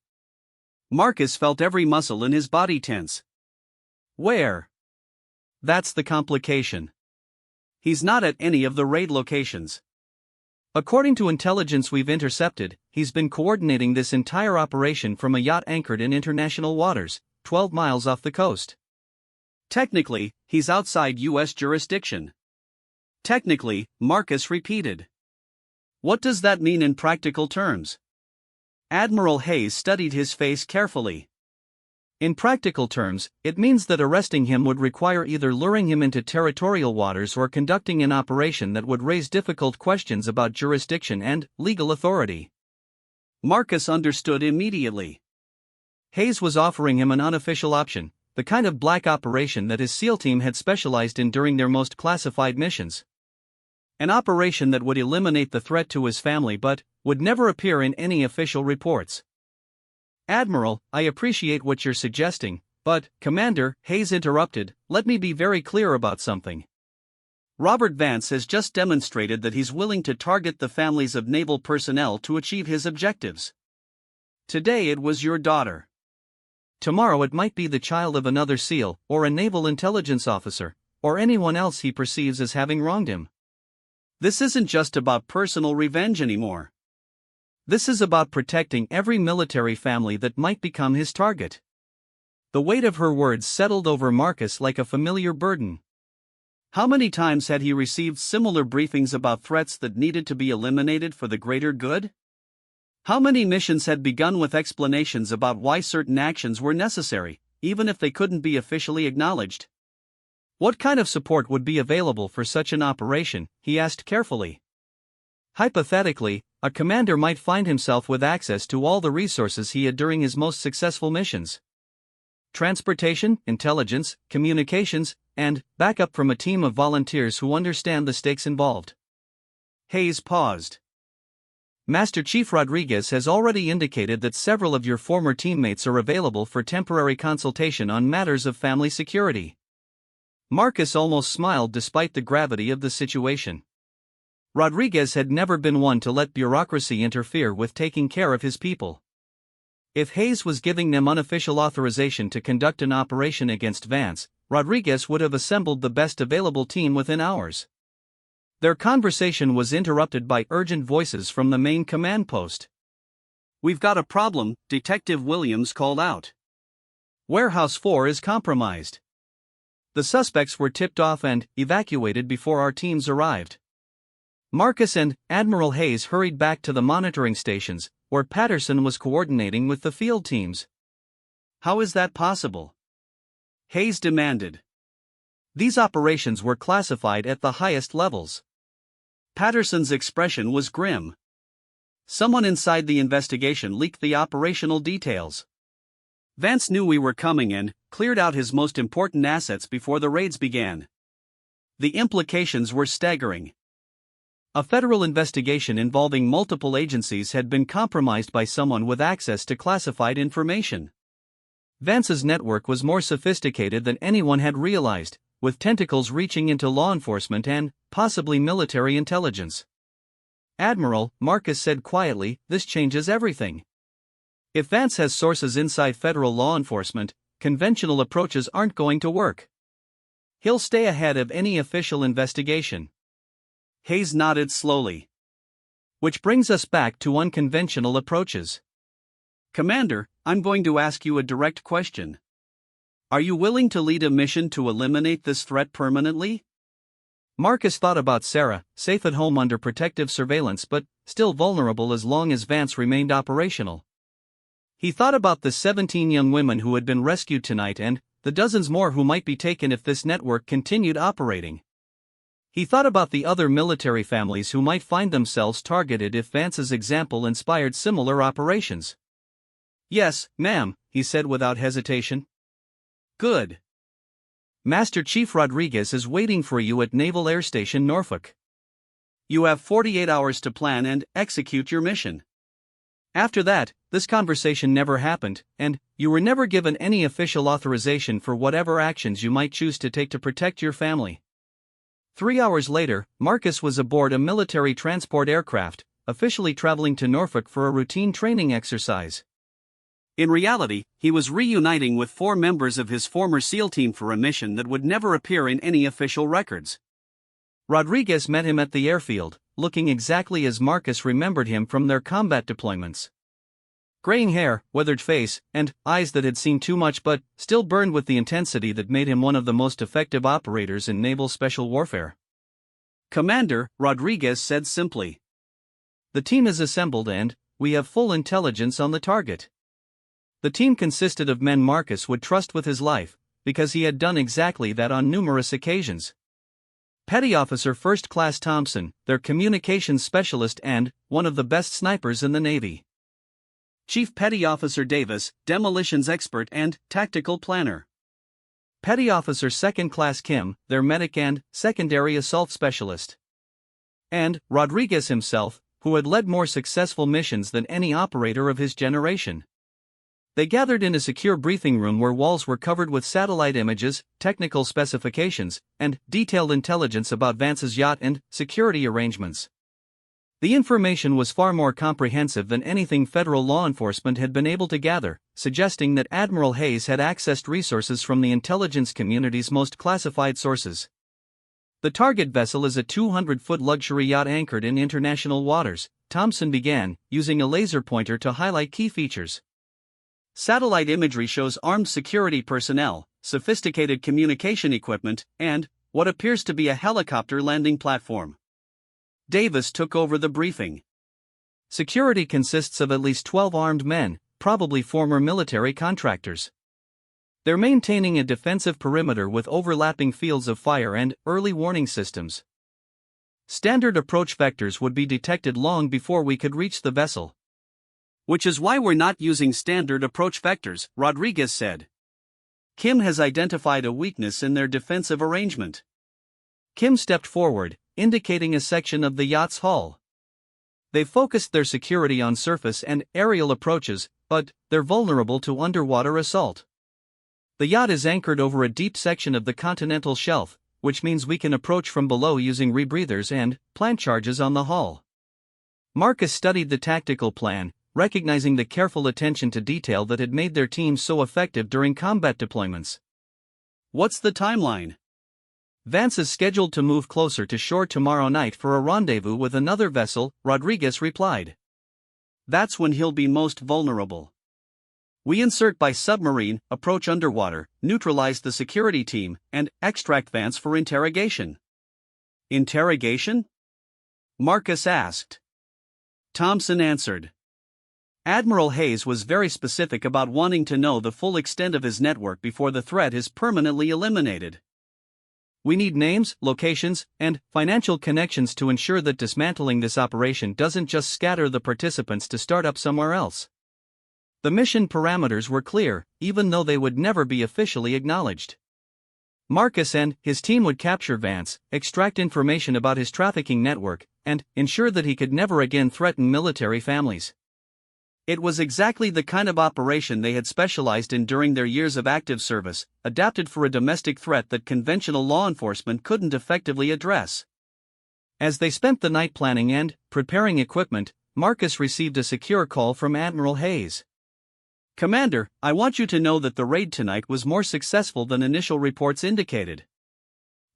Marcus felt every muscle in his body tense. "Where?" "That's the complication. He's not at any of the raid locations. According to intelligence we've intercepted, he's been coordinating this entire operation from a yacht anchored in international waters, 12 miles off the coast." "Technically, he's outside U.S. jurisdiction." "Technically," Marcus repeated. "What does that mean in practical terms?" Admiral Hayes studied his face carefully. "In practical terms, it means that arresting him would require either luring him into territorial waters or conducting an operation that would raise difficult questions about jurisdiction and legal authority." Marcus understood immediately. Hayes was offering him an unofficial option, the kind of black operation that his SEAL team had specialized in during their most classified missions. An operation that would eliminate the threat to his family but would never appear in any official reports. "Admiral, I appreciate what you're suggesting, but, Commander," Hayes interrupted, "let me be very clear about something. Robert Vance has just demonstrated that he's willing to target the families of naval personnel to achieve his objectives. Today it was your daughter. Tomorrow it might be the child of another SEAL, or a naval intelligence officer, or anyone else he perceives as having wronged him. This isn't just about personal revenge anymore. This is about protecting every military family that might become his target." The weight of her words settled over Marcus like a familiar burden. How many times had he received similar briefings about threats that needed to be eliminated for the greater good? How many missions had begun with explanations about why certain actions were necessary, even if they couldn't be officially acknowledged? "What kind of support would be available for such an operation?" he asked carefully. "Hypothetically, a commander might find himself with access to all the resources he had during his most successful missions. Transportation, intelligence, communications, and backup from a team of volunteers who understand the stakes involved." Hayes paused. "Master Chief Rodriguez has already indicated that several of your former teammates are available for temporary consultation on matters of family security." Marcus almost smiled despite the gravity of the situation. Rodriguez had never been one to let bureaucracy interfere with taking care of his people. If Hayes was giving them unofficial authorization to conduct an operation against Vance, Rodriguez would have assembled the best available team within hours. Their conversation was interrupted by urgent voices from the main command post. "We've got a problem," Detective Williams called out. "Warehouse 4 is compromised. The suspects were tipped off and evacuated before our teams arrived." Marcus and Admiral Hayes hurried back to the monitoring stations, where Patterson was coordinating with the field teams. How is that possible? Hayes demanded. These operations were classified at the highest levels. Patterson's expression was grim. Someone inside the investigation leaked the operational details. Vance knew we were coming and cleared out his most important assets before the raids began. The implications were staggering. A federal investigation involving multiple agencies had been compromised by someone with access to classified information. Vance's network was more sophisticated than anyone had realized, with tentacles reaching into law enforcement and, possibly, military intelligence. "Admiral," Marcus said quietly, "this changes everything. If Vance has sources inside federal law enforcement, conventional approaches aren't going to work. He'll stay ahead of any official investigation." Hayes nodded slowly. "Which brings us back to unconventional approaches. Commander, I'm going to ask you a direct question. Are you willing to lead a mission to eliminate this threat permanently?" Marcus thought about Sarah, safe at home under protective surveillance but still vulnerable as long as Vance remained operational. He thought about the 17 young women who had been rescued tonight and the dozens more who might be taken if this network continued operating. He thought about the other military families who might find themselves targeted if Vance's example inspired similar operations. "Yes, ma'am," he said without hesitation. "Good. Master Chief Rodriguez is waiting for you at Naval Air Station Norfolk. You have 48 hours to plan and execute your mission." After that, this conversation never happened, and you were never given any official authorization for whatever actions you might choose to take to protect your family. 3 hours later, Marcus was aboard a military transport aircraft, officially traveling to Norfolk for a routine training exercise. In reality, he was reuniting with 4 members of his former SEAL team for a mission that would never appear in any official records. Rodriguez met him at the airfield, looking exactly as Marcus remembered him from their combat deployments. Graying hair, weathered face, and eyes that had seen too much but still burned with the intensity that made him one of the most effective operators in naval special warfare. "Commander," Rodriguez said simply. "The team is assembled and we have full intelligence on the target." The team consisted of men Marcus would trust with his life, because he had done exactly that on numerous occasions. Petty Officer First Class Thompson, their communications specialist and one of the best snipers in the Navy. Chief Petty Officer Davis, demolitions expert and tactical planner. Petty Officer Second Class Kim, their medic and secondary assault specialist. And Rodriguez himself, who had led more successful missions than any operator of his generation. They gathered in a secure briefing room where walls were covered with satellite images, technical specifications, and detailed intelligence about Vance's yacht and security arrangements. The information was far more comprehensive than anything federal law enforcement had been able to gather, suggesting that Admiral Hayes had accessed resources from the intelligence community's most classified sources. "The target vessel is a 200-foot luxury yacht anchored in international waters," Thompson began, using a laser pointer to highlight key features. "Satellite imagery shows armed security personnel, sophisticated communication equipment, and what appears to be a helicopter landing platform." Davis took over the briefing. "Security consists of at least 12 armed men, probably former military contractors. They're maintaining a defensive perimeter with overlapping fields of fire and early warning systems. Standard approach vectors would be detected long before we could reach the vessel." "Which is why we're not using standard approach vectors," Rodriguez said. "Kim has identified a weakness in their defensive arrangement." Kim stepped forward, indicating a section of the yacht's hull. "They've focused their security on surface and aerial approaches, but they're vulnerable to underwater assault. The yacht is anchored over a deep section of the continental shelf, which means we can approach from below using rebreathers and plant charges on the hull." Marcus studied the tactical plan, recognizing the careful attention to detail that had made their team so effective during combat deployments. "What's the timeline?" "Vance is scheduled to move closer to shore tomorrow night for a rendezvous with another vessel," Rodriguez replied. "That's when he'll be most vulnerable. We insert by submarine, approach underwater, neutralize the security team, and extract Vance for interrogation." "Interrogation?" Marcus asked. Thompson answered. Admiral Hayes was very specific about wanting to know the full extent of his network before the threat is permanently eliminated. We need names, locations, and financial connections to ensure that dismantling this operation doesn't just scatter the participants to start up somewhere else. The mission parameters were clear, even though they would never be officially acknowledged. Marcus and his team would capture Vance, extract information about his trafficking network, and ensure that he could never again threaten military families. It was exactly the kind of operation they had specialized in during their years of active service, adapted for a domestic threat that conventional law enforcement couldn't effectively address. As they spent the night planning and preparing equipment, Marcus received a secure call from Admiral Hayes. Commander, I want you to know that the raid tonight was more successful than initial reports indicated.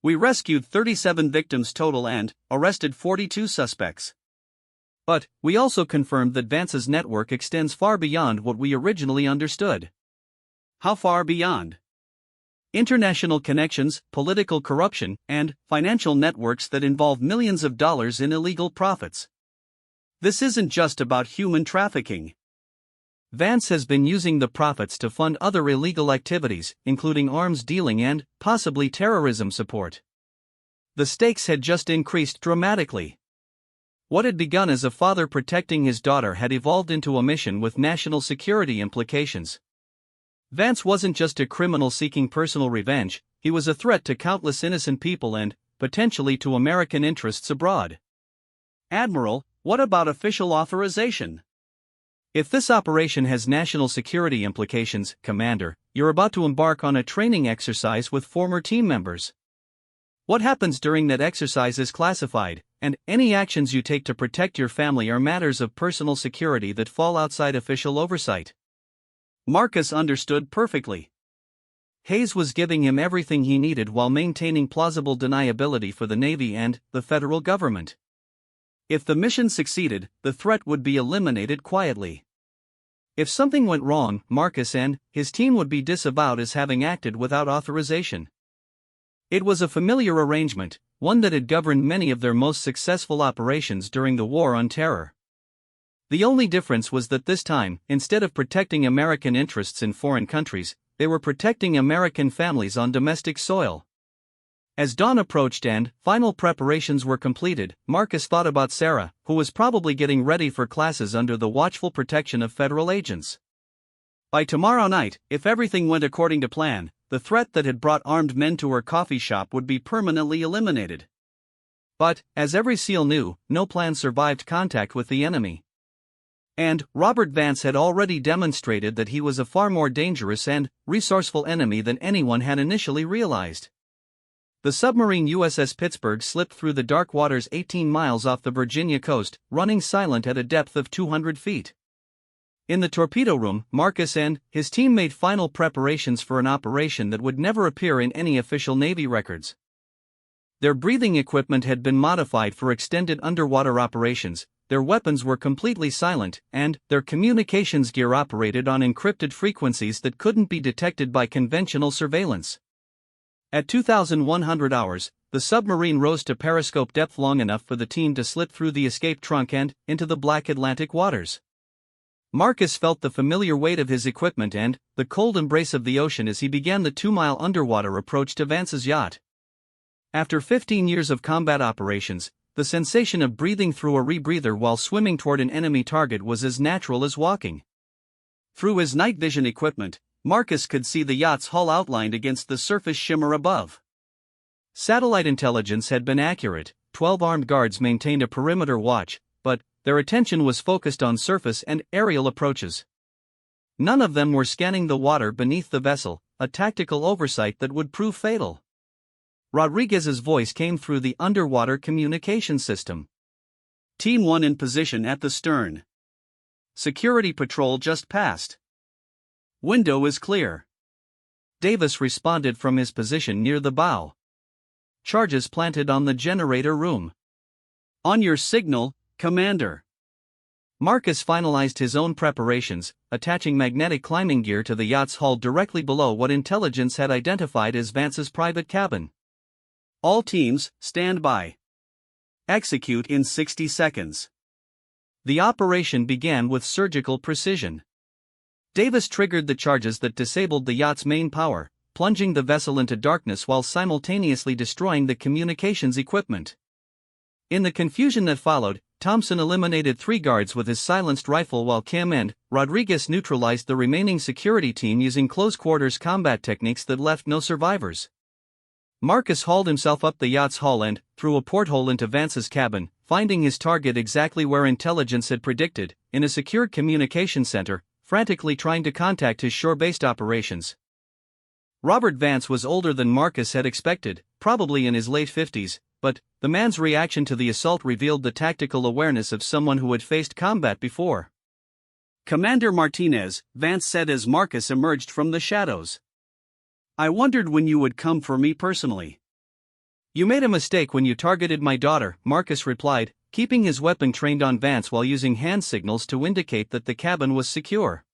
We rescued 37 victims total and arrested 42 suspects. But we also confirmed that Vance's network extends far beyond what we originally understood. How far beyond? International connections, political corruption, and financial networks that involve millions of dollars in illegal profits. This isn't just about human trafficking. Vance has been using the profits to fund other illegal activities, including arms dealing and, possibly, terrorism support. The stakes had just increased dramatically. What had begun as a father protecting his daughter had evolved into a mission with national security implications. Vance wasn't just a criminal seeking personal revenge, he was a threat to countless innocent people and, potentially, to American interests abroad. Admiral, what about official authorization? If this operation has national security implications, Commander, you're about to embark on a training exercise with former team members. What happens during that exercise is classified, and any actions you take to protect your family are matters of personal security that fall outside official oversight. Marcus understood perfectly. Hayes was giving him everything he needed while maintaining plausible deniability for the Navy and the federal government. If the mission succeeded, the threat would be eliminated quietly. If something went wrong, Marcus and his team would be disavowed as having acted without authorization. It was a familiar arrangement, one that had governed many of their most successful operations during the War on Terror. The only difference was that this time, instead of protecting American interests in foreign countries, they were protecting American families on domestic soil. As dawn approached and final preparations were completed, Marcus thought about Sarah, who was probably getting ready for classes under the watchful protection of federal agents. By tomorrow night, if everything went according to plan, the threat that had brought armed men to her coffee shop would be permanently eliminated. But, as every SEAL knew, no plan survived contact with the enemy. And Robert Vance had already demonstrated that he was a far more dangerous and resourceful enemy than anyone had initially realized. The submarine USS Pittsburgh slipped through the dark waters 18 miles off the Virginia coast, running silent at a depth of 200 feet. In the torpedo room, Marcus and his team made final preparations for an operation that would never appear in any official Navy records. Their breathing equipment had been modified for extended underwater operations, their weapons were completely silent, and their communications gear operated on encrypted frequencies that couldn't be detected by conventional surveillance. At 2,100 hours, the submarine rose to periscope depth long enough for the team to slip through the escape trunk and into the black Atlantic waters. Marcus felt the familiar weight of his equipment and the cold embrace of the ocean as he began the 2-mile underwater approach to Vance's yacht. After 15 years of combat operations, the sensation of breathing through a rebreather while swimming toward an enemy target was as natural as walking. Through his night vision equipment, Marcus could see the yacht's hull outlined against the surface shimmer above. Satellite intelligence had been accurate, 12 armed guards maintained a perimeter watch, but their attention was focused on surface and aerial approaches. None of them were scanning the water beneath the vessel, a tactical oversight that would prove fatal. Rodriguez's voice came through the underwater communication system. Team 1 in position at the stern. Security patrol just passed. Window is clear. Davis responded from his position near the bow. Charges planted on the generator room. On your signal, Commander. Marcus finalized his own preparations, attaching magnetic climbing gear to the yacht's hull directly below what intelligence had identified as Vance's private cabin. All teams, stand by. Execute in 60 seconds. The operation began with surgical precision. Davis triggered the charges that disabled the yacht's main power, plunging the vessel into darkness while simultaneously destroying the communications equipment. In the confusion that followed, Thompson eliminated 3 guards with his silenced rifle while Kim and Rodriguez neutralized the remaining security team using close-quarters combat techniques that left no survivors. Marcus hauled himself up the yacht's hull and, through a porthole into Vance's cabin, finding his target exactly where intelligence had predicted, in a secured communications center, frantically trying to contact his shore-based operations. Robert Vance was older than Marcus had expected, probably in his late 50s, but the man's reaction to the assault revealed the tactical awareness of someone who had faced combat before. "Commander Martinez," Vance said as Marcus emerged from the shadows. "I wondered when you would come for me personally." "You made a mistake when you targeted my daughter," Marcus replied, keeping his weapon trained on Vance while using hand signals to indicate that the cabin was secure.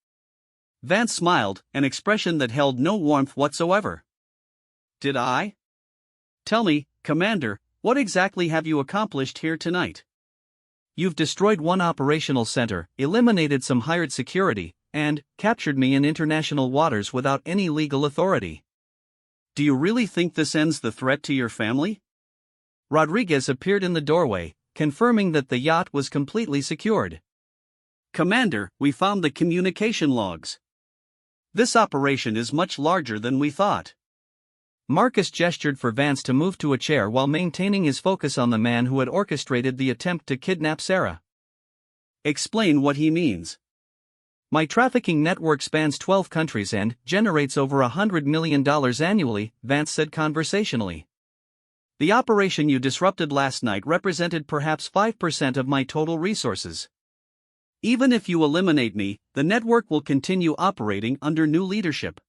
Vance smiled, an expression that held no warmth whatsoever. "Did I? Tell me, Commander, what exactly have you accomplished here tonight?" "You've destroyed one operational center, eliminated some hired security, and captured me in international waters without any legal authority." "Do you really think this ends the threat to your family?" Rodriguez appeared in the doorway, confirming that the yacht was completely secured. "Commander, we found the communication logs. This operation is much larger than we thought." Marcus gestured for Vance to move to a chair while maintaining his focus on the man who had orchestrated the attempt to kidnap Sarah. "Explain what he means." "My trafficking network spans 12 countries and generates over $100 million annually," Vance said conversationally. "The operation you disrupted last night represented perhaps 5% of my total resources. Even if you eliminate me, the network will continue operating under new leadership."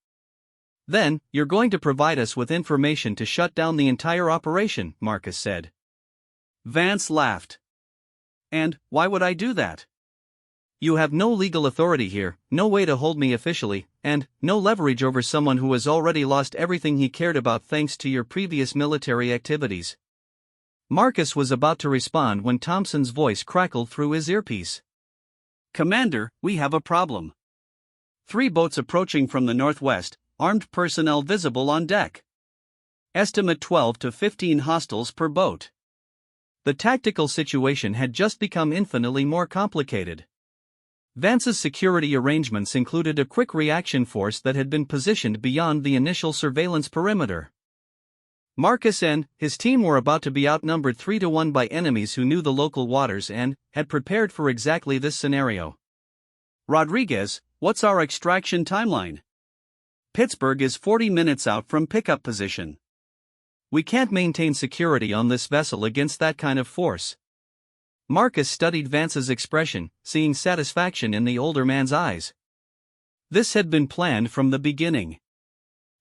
"Then, you're going to provide us with information to shut down the entire operation," Marcus said. Vance laughed. "And why would I do that?" "You have no legal authority here, no way to hold me officially, and no leverage over someone who has already lost everything he cared about thanks to your previous military activities." Marcus was about to respond when Thompson's voice crackled through his earpiece. "Commander, we have a problem. 3 boats approaching from the northwest, armed personnel visible on deck. Estimate 12 to 15 hostiles per boat." The tactical situation had just become infinitely more complicated. Vance's security arrangements included a quick reaction force that had been positioned beyond the initial surveillance perimeter. Marcus and his team were about to be outnumbered 3-1 by enemies who knew the local waters and had prepared for exactly this scenario. "Rodriguez, what's our extraction timeline?" "Pittsburgh is 40 minutes out from pickup position." "We can't maintain security on this vessel against that kind of force." Marcus studied Vance's expression, seeing satisfaction in the older man's eyes. This had been planned from the beginning.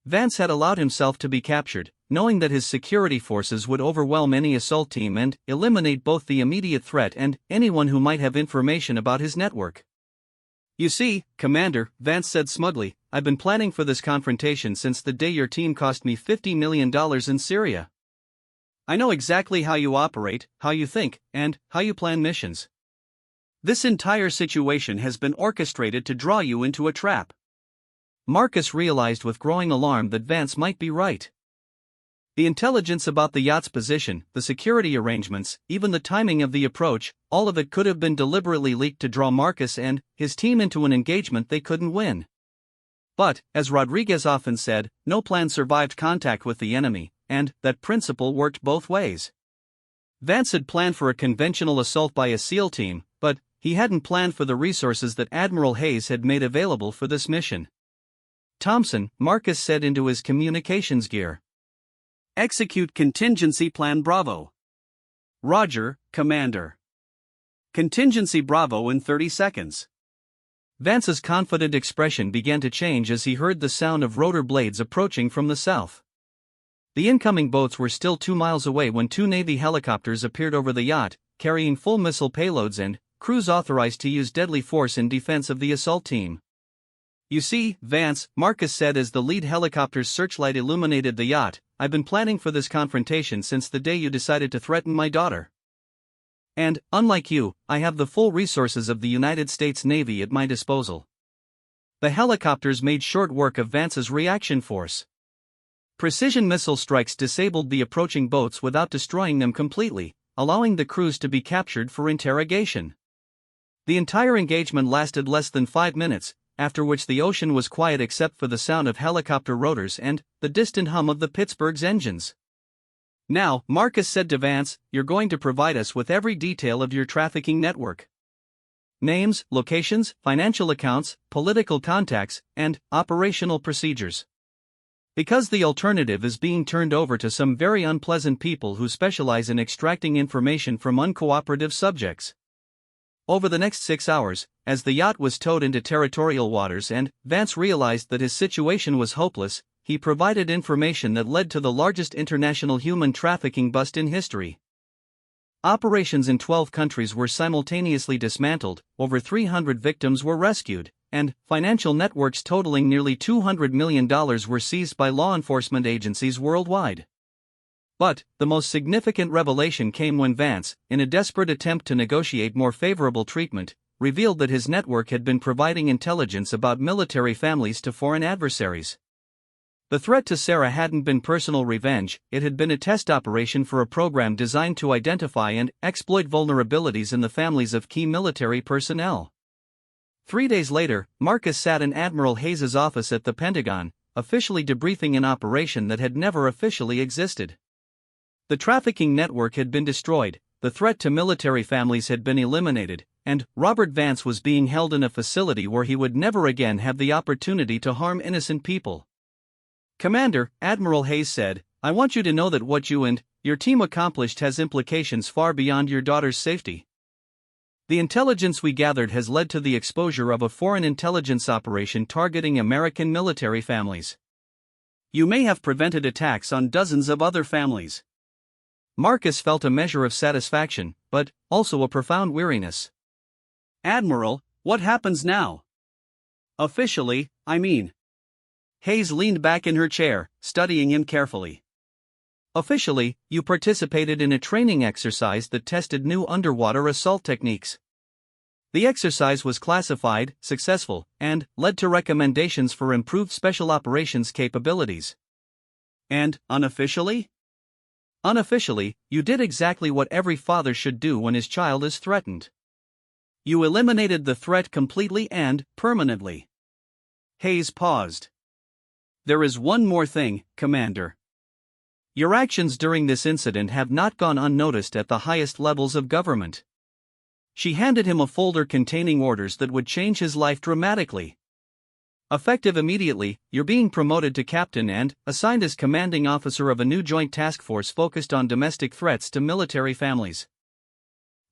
Vance had allowed himself to be captured, knowing that his security forces would overwhelm any assault team and eliminate both the immediate threat and anyone who might have information about his network. "You see, Commander," Vance said smugly, "I've been planning for this confrontation since the day your team cost me $50 million in Syria. I know exactly how you operate, how you think, and how you plan missions. This entire situation has been orchestrated to draw you into a trap." Marcus realized with growing alarm that Vance might be right. The intelligence about the yacht's position, the security arrangements, even the timing of the approach, all of it could have been deliberately leaked to draw Marcus and his team into an engagement they couldn't win. But, as Rodriguez often said, no plan survived contact with the enemy, and that principle worked both ways. Vance had planned for a conventional assault by a SEAL team, but he hadn't planned for the resources that Admiral Hayes had made available for this mission. "Thompson," Marcus said into his communications gear. "Execute Contingency Plan Bravo." "Roger, Commander." "Contingency Bravo in 30 seconds. Vance's confident expression began to change as he heard the sound of rotor blades approaching from the south. The incoming boats were still 2 miles away when 2 Navy helicopters appeared over the yacht, carrying full missile payloads and crews authorized to use deadly force in defense of the assault team. "You see, Vance," Marcus said as the lead helicopter's searchlight illuminated the yacht, "I've been planning for this confrontation since the day you decided to threaten my daughter. And, unlike you, I have the full resources of the United States Navy at my disposal. The helicopters made short work of Vance's reaction force. Precision missile strikes disabled the approaching boats without destroying them completely, allowing the crews to be captured for interrogation. The entire engagement lasted less than 5 minutes, after which the ocean was quiet except for the sound of helicopter rotors and the distant hum of the Pittsburgh's engines. Now, Marcus said to Vance, you're going to provide us with every detail of your trafficking network. Names, locations, financial accounts, political contacts, and operational procedures. Because the alternative is being turned over to some very unpleasant people who specialize in extracting information from uncooperative subjects. Over the next 6 hours, as the yacht was towed into territorial waters and Vance realized that his situation was hopeless, he provided information that led to the largest international human trafficking bust in history. Operations in 12 countries were simultaneously dismantled, over 300 victims were rescued, and financial networks totaling nearly $200 million were seized by law enforcement agencies worldwide. But the most significant revelation came when Vance, in a desperate attempt to negotiate more favorable treatment, revealed that his network had been providing intelligence about military families to foreign adversaries. The threat to Sarah hadn't been personal revenge, it had been a test operation for a program designed to identify and exploit vulnerabilities in the families of key military personnel. 3 days later, Marcus sat in Admiral Hayes's office at the Pentagon, officially debriefing an operation that had never officially existed. The trafficking network had been destroyed, the threat to military families had been eliminated, and Robert Vance was being held in a facility where he would never again have the opportunity to harm innocent people. Commander, Admiral Hayes said, I want you to know that what you and your team accomplished has implications far beyond your daughter's safety. The intelligence we gathered has led to the exposure of a foreign intelligence operation targeting American military families. You may have prevented attacks on dozens of other families. Marcus felt a measure of satisfaction, but also a profound weariness. Admiral, what happens now? Officially, I mean. Hayes leaned back in her chair, studying him carefully. Officially, you participated in a training exercise that tested new underwater assault techniques. The exercise was classified, successful, and led to recommendations for improved special operations capabilities. And, unofficially? Unofficially, you did exactly what every father should do when his child is threatened. You eliminated the threat completely and permanently. Hayes paused. There is one more thing, Commander. Your actions during this incident have not gone unnoticed at the highest levels of government. She handed him a folder containing orders that would change his life dramatically. Effective immediately, you're being promoted to captain and assigned as commanding officer of a new joint task force focused on domestic threats to military families.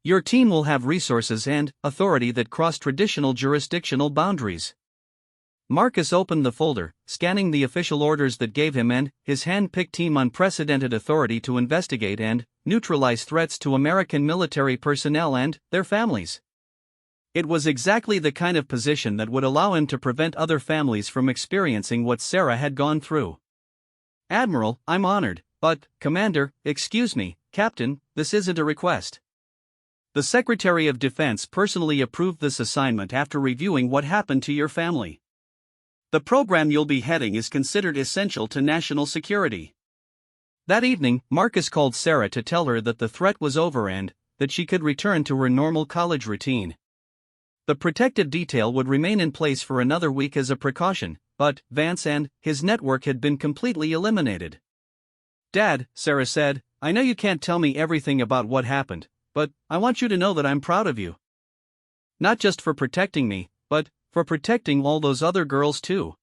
Your team will have resources and authority that cross traditional jurisdictional boundaries. Marcus opened the folder, scanning the official orders that gave him and his hand-picked team unprecedented authority to investigate and neutralize threats to American military personnel and their families. It was exactly the kind of position that would allow him to prevent other families from experiencing what Sarah had gone through. Admiral, I'm honored, but, Commander, excuse me, Captain, this isn't a request. The Secretary of Defense personally approved this assignment after reviewing what happened to your family. The program you'll be heading is considered essential to national security. That evening, Marcus called Sarah to tell her that the threat was over and that she could return to her normal college routine. The protective detail would remain in place for another week as a precaution, but Vance and his network had been completely eliminated. Dad, Sarah said, I know you can't tell me everything about what happened, but I want you to know that I'm proud of you. Not just for protecting me, but for protecting all those other girls too.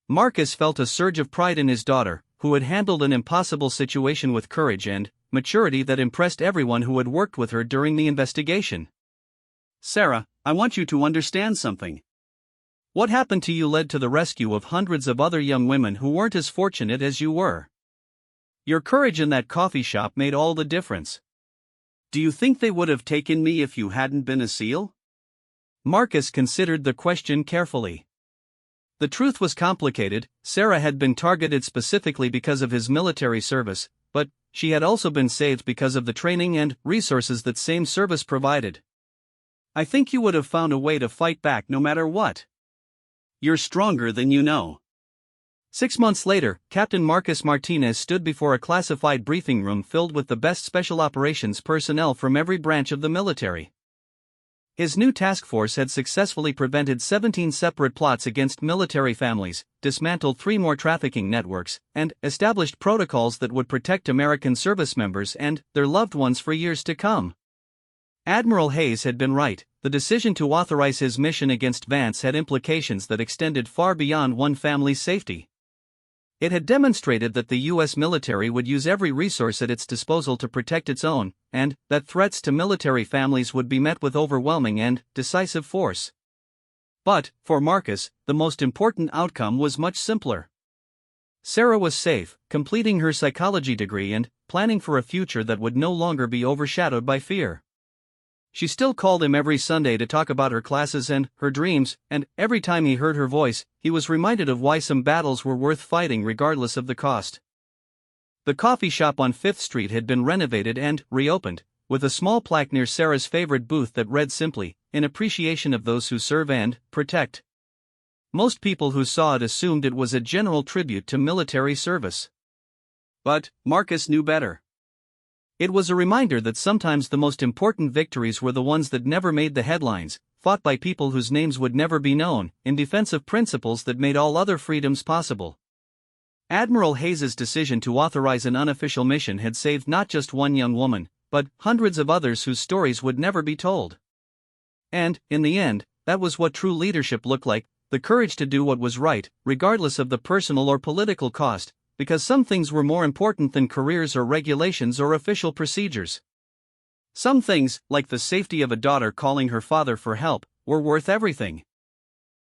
Marcus felt a surge of pride in his daughter, who had handled an impossible situation with courage and maturity that impressed everyone who had worked with her during the investigation. Sarah, I want you to understand something. What happened to you led to the rescue of hundreds of other young women who weren't as fortunate as you were. Your courage in that coffee shop made all the difference. Do you think they would have taken me if you hadn't been a SEAL? Marcus considered the question carefully. The truth was complicated. Sarah had been targeted specifically because of his military service, but she had also been saved because of the training and resources that same service provided. I think you would have found a way to fight back no matter what. You're stronger than you know. 6 months later, Captain Marcus Martinez stood before a classified briefing room filled with the best special operations personnel from every branch of the military. His new task force had successfully prevented 17 separate plots against military families, dismantled 3 more trafficking networks, and established protocols that would protect American service members and their loved ones for years to come. Admiral Hayes had been right. The decision to authorize his mission against Vance had implications that extended far beyond one family's safety. It had demonstrated that the U.S. military would use every resource at its disposal to protect its own, and that threats to military families would be met with overwhelming and decisive force. But, for Marcus, the most important outcome was much simpler. Sarah was safe, completing her psychology degree and planning for a future that would no longer be overshadowed by fear. She still called him every Sunday to talk about her classes and her dreams, and every time he heard her voice, he was reminded of why some battles were worth fighting regardless of the cost. The coffee shop on 5th Street had been renovated and reopened, with a small plaque near Sarah's favorite booth that read simply, "In appreciation of those who serve and protect." Most people who saw it assumed it was a general tribute to military service. But Marcus knew better. It was a reminder that sometimes the most important victories were the ones that never made the headlines, fought by people whose names would never be known, in defense of principles that made all other freedoms possible. Admiral Hayes's decision to authorize an unofficial mission had saved not just one young woman, but hundreds of others whose stories would never be told. And, in the end, that was what true leadership looked like: the courage to do what was right, regardless of the personal or political cost, because some things were more important than careers or regulations or official procedures. Some things, like the safety of a daughter calling her father for help, were worth everything.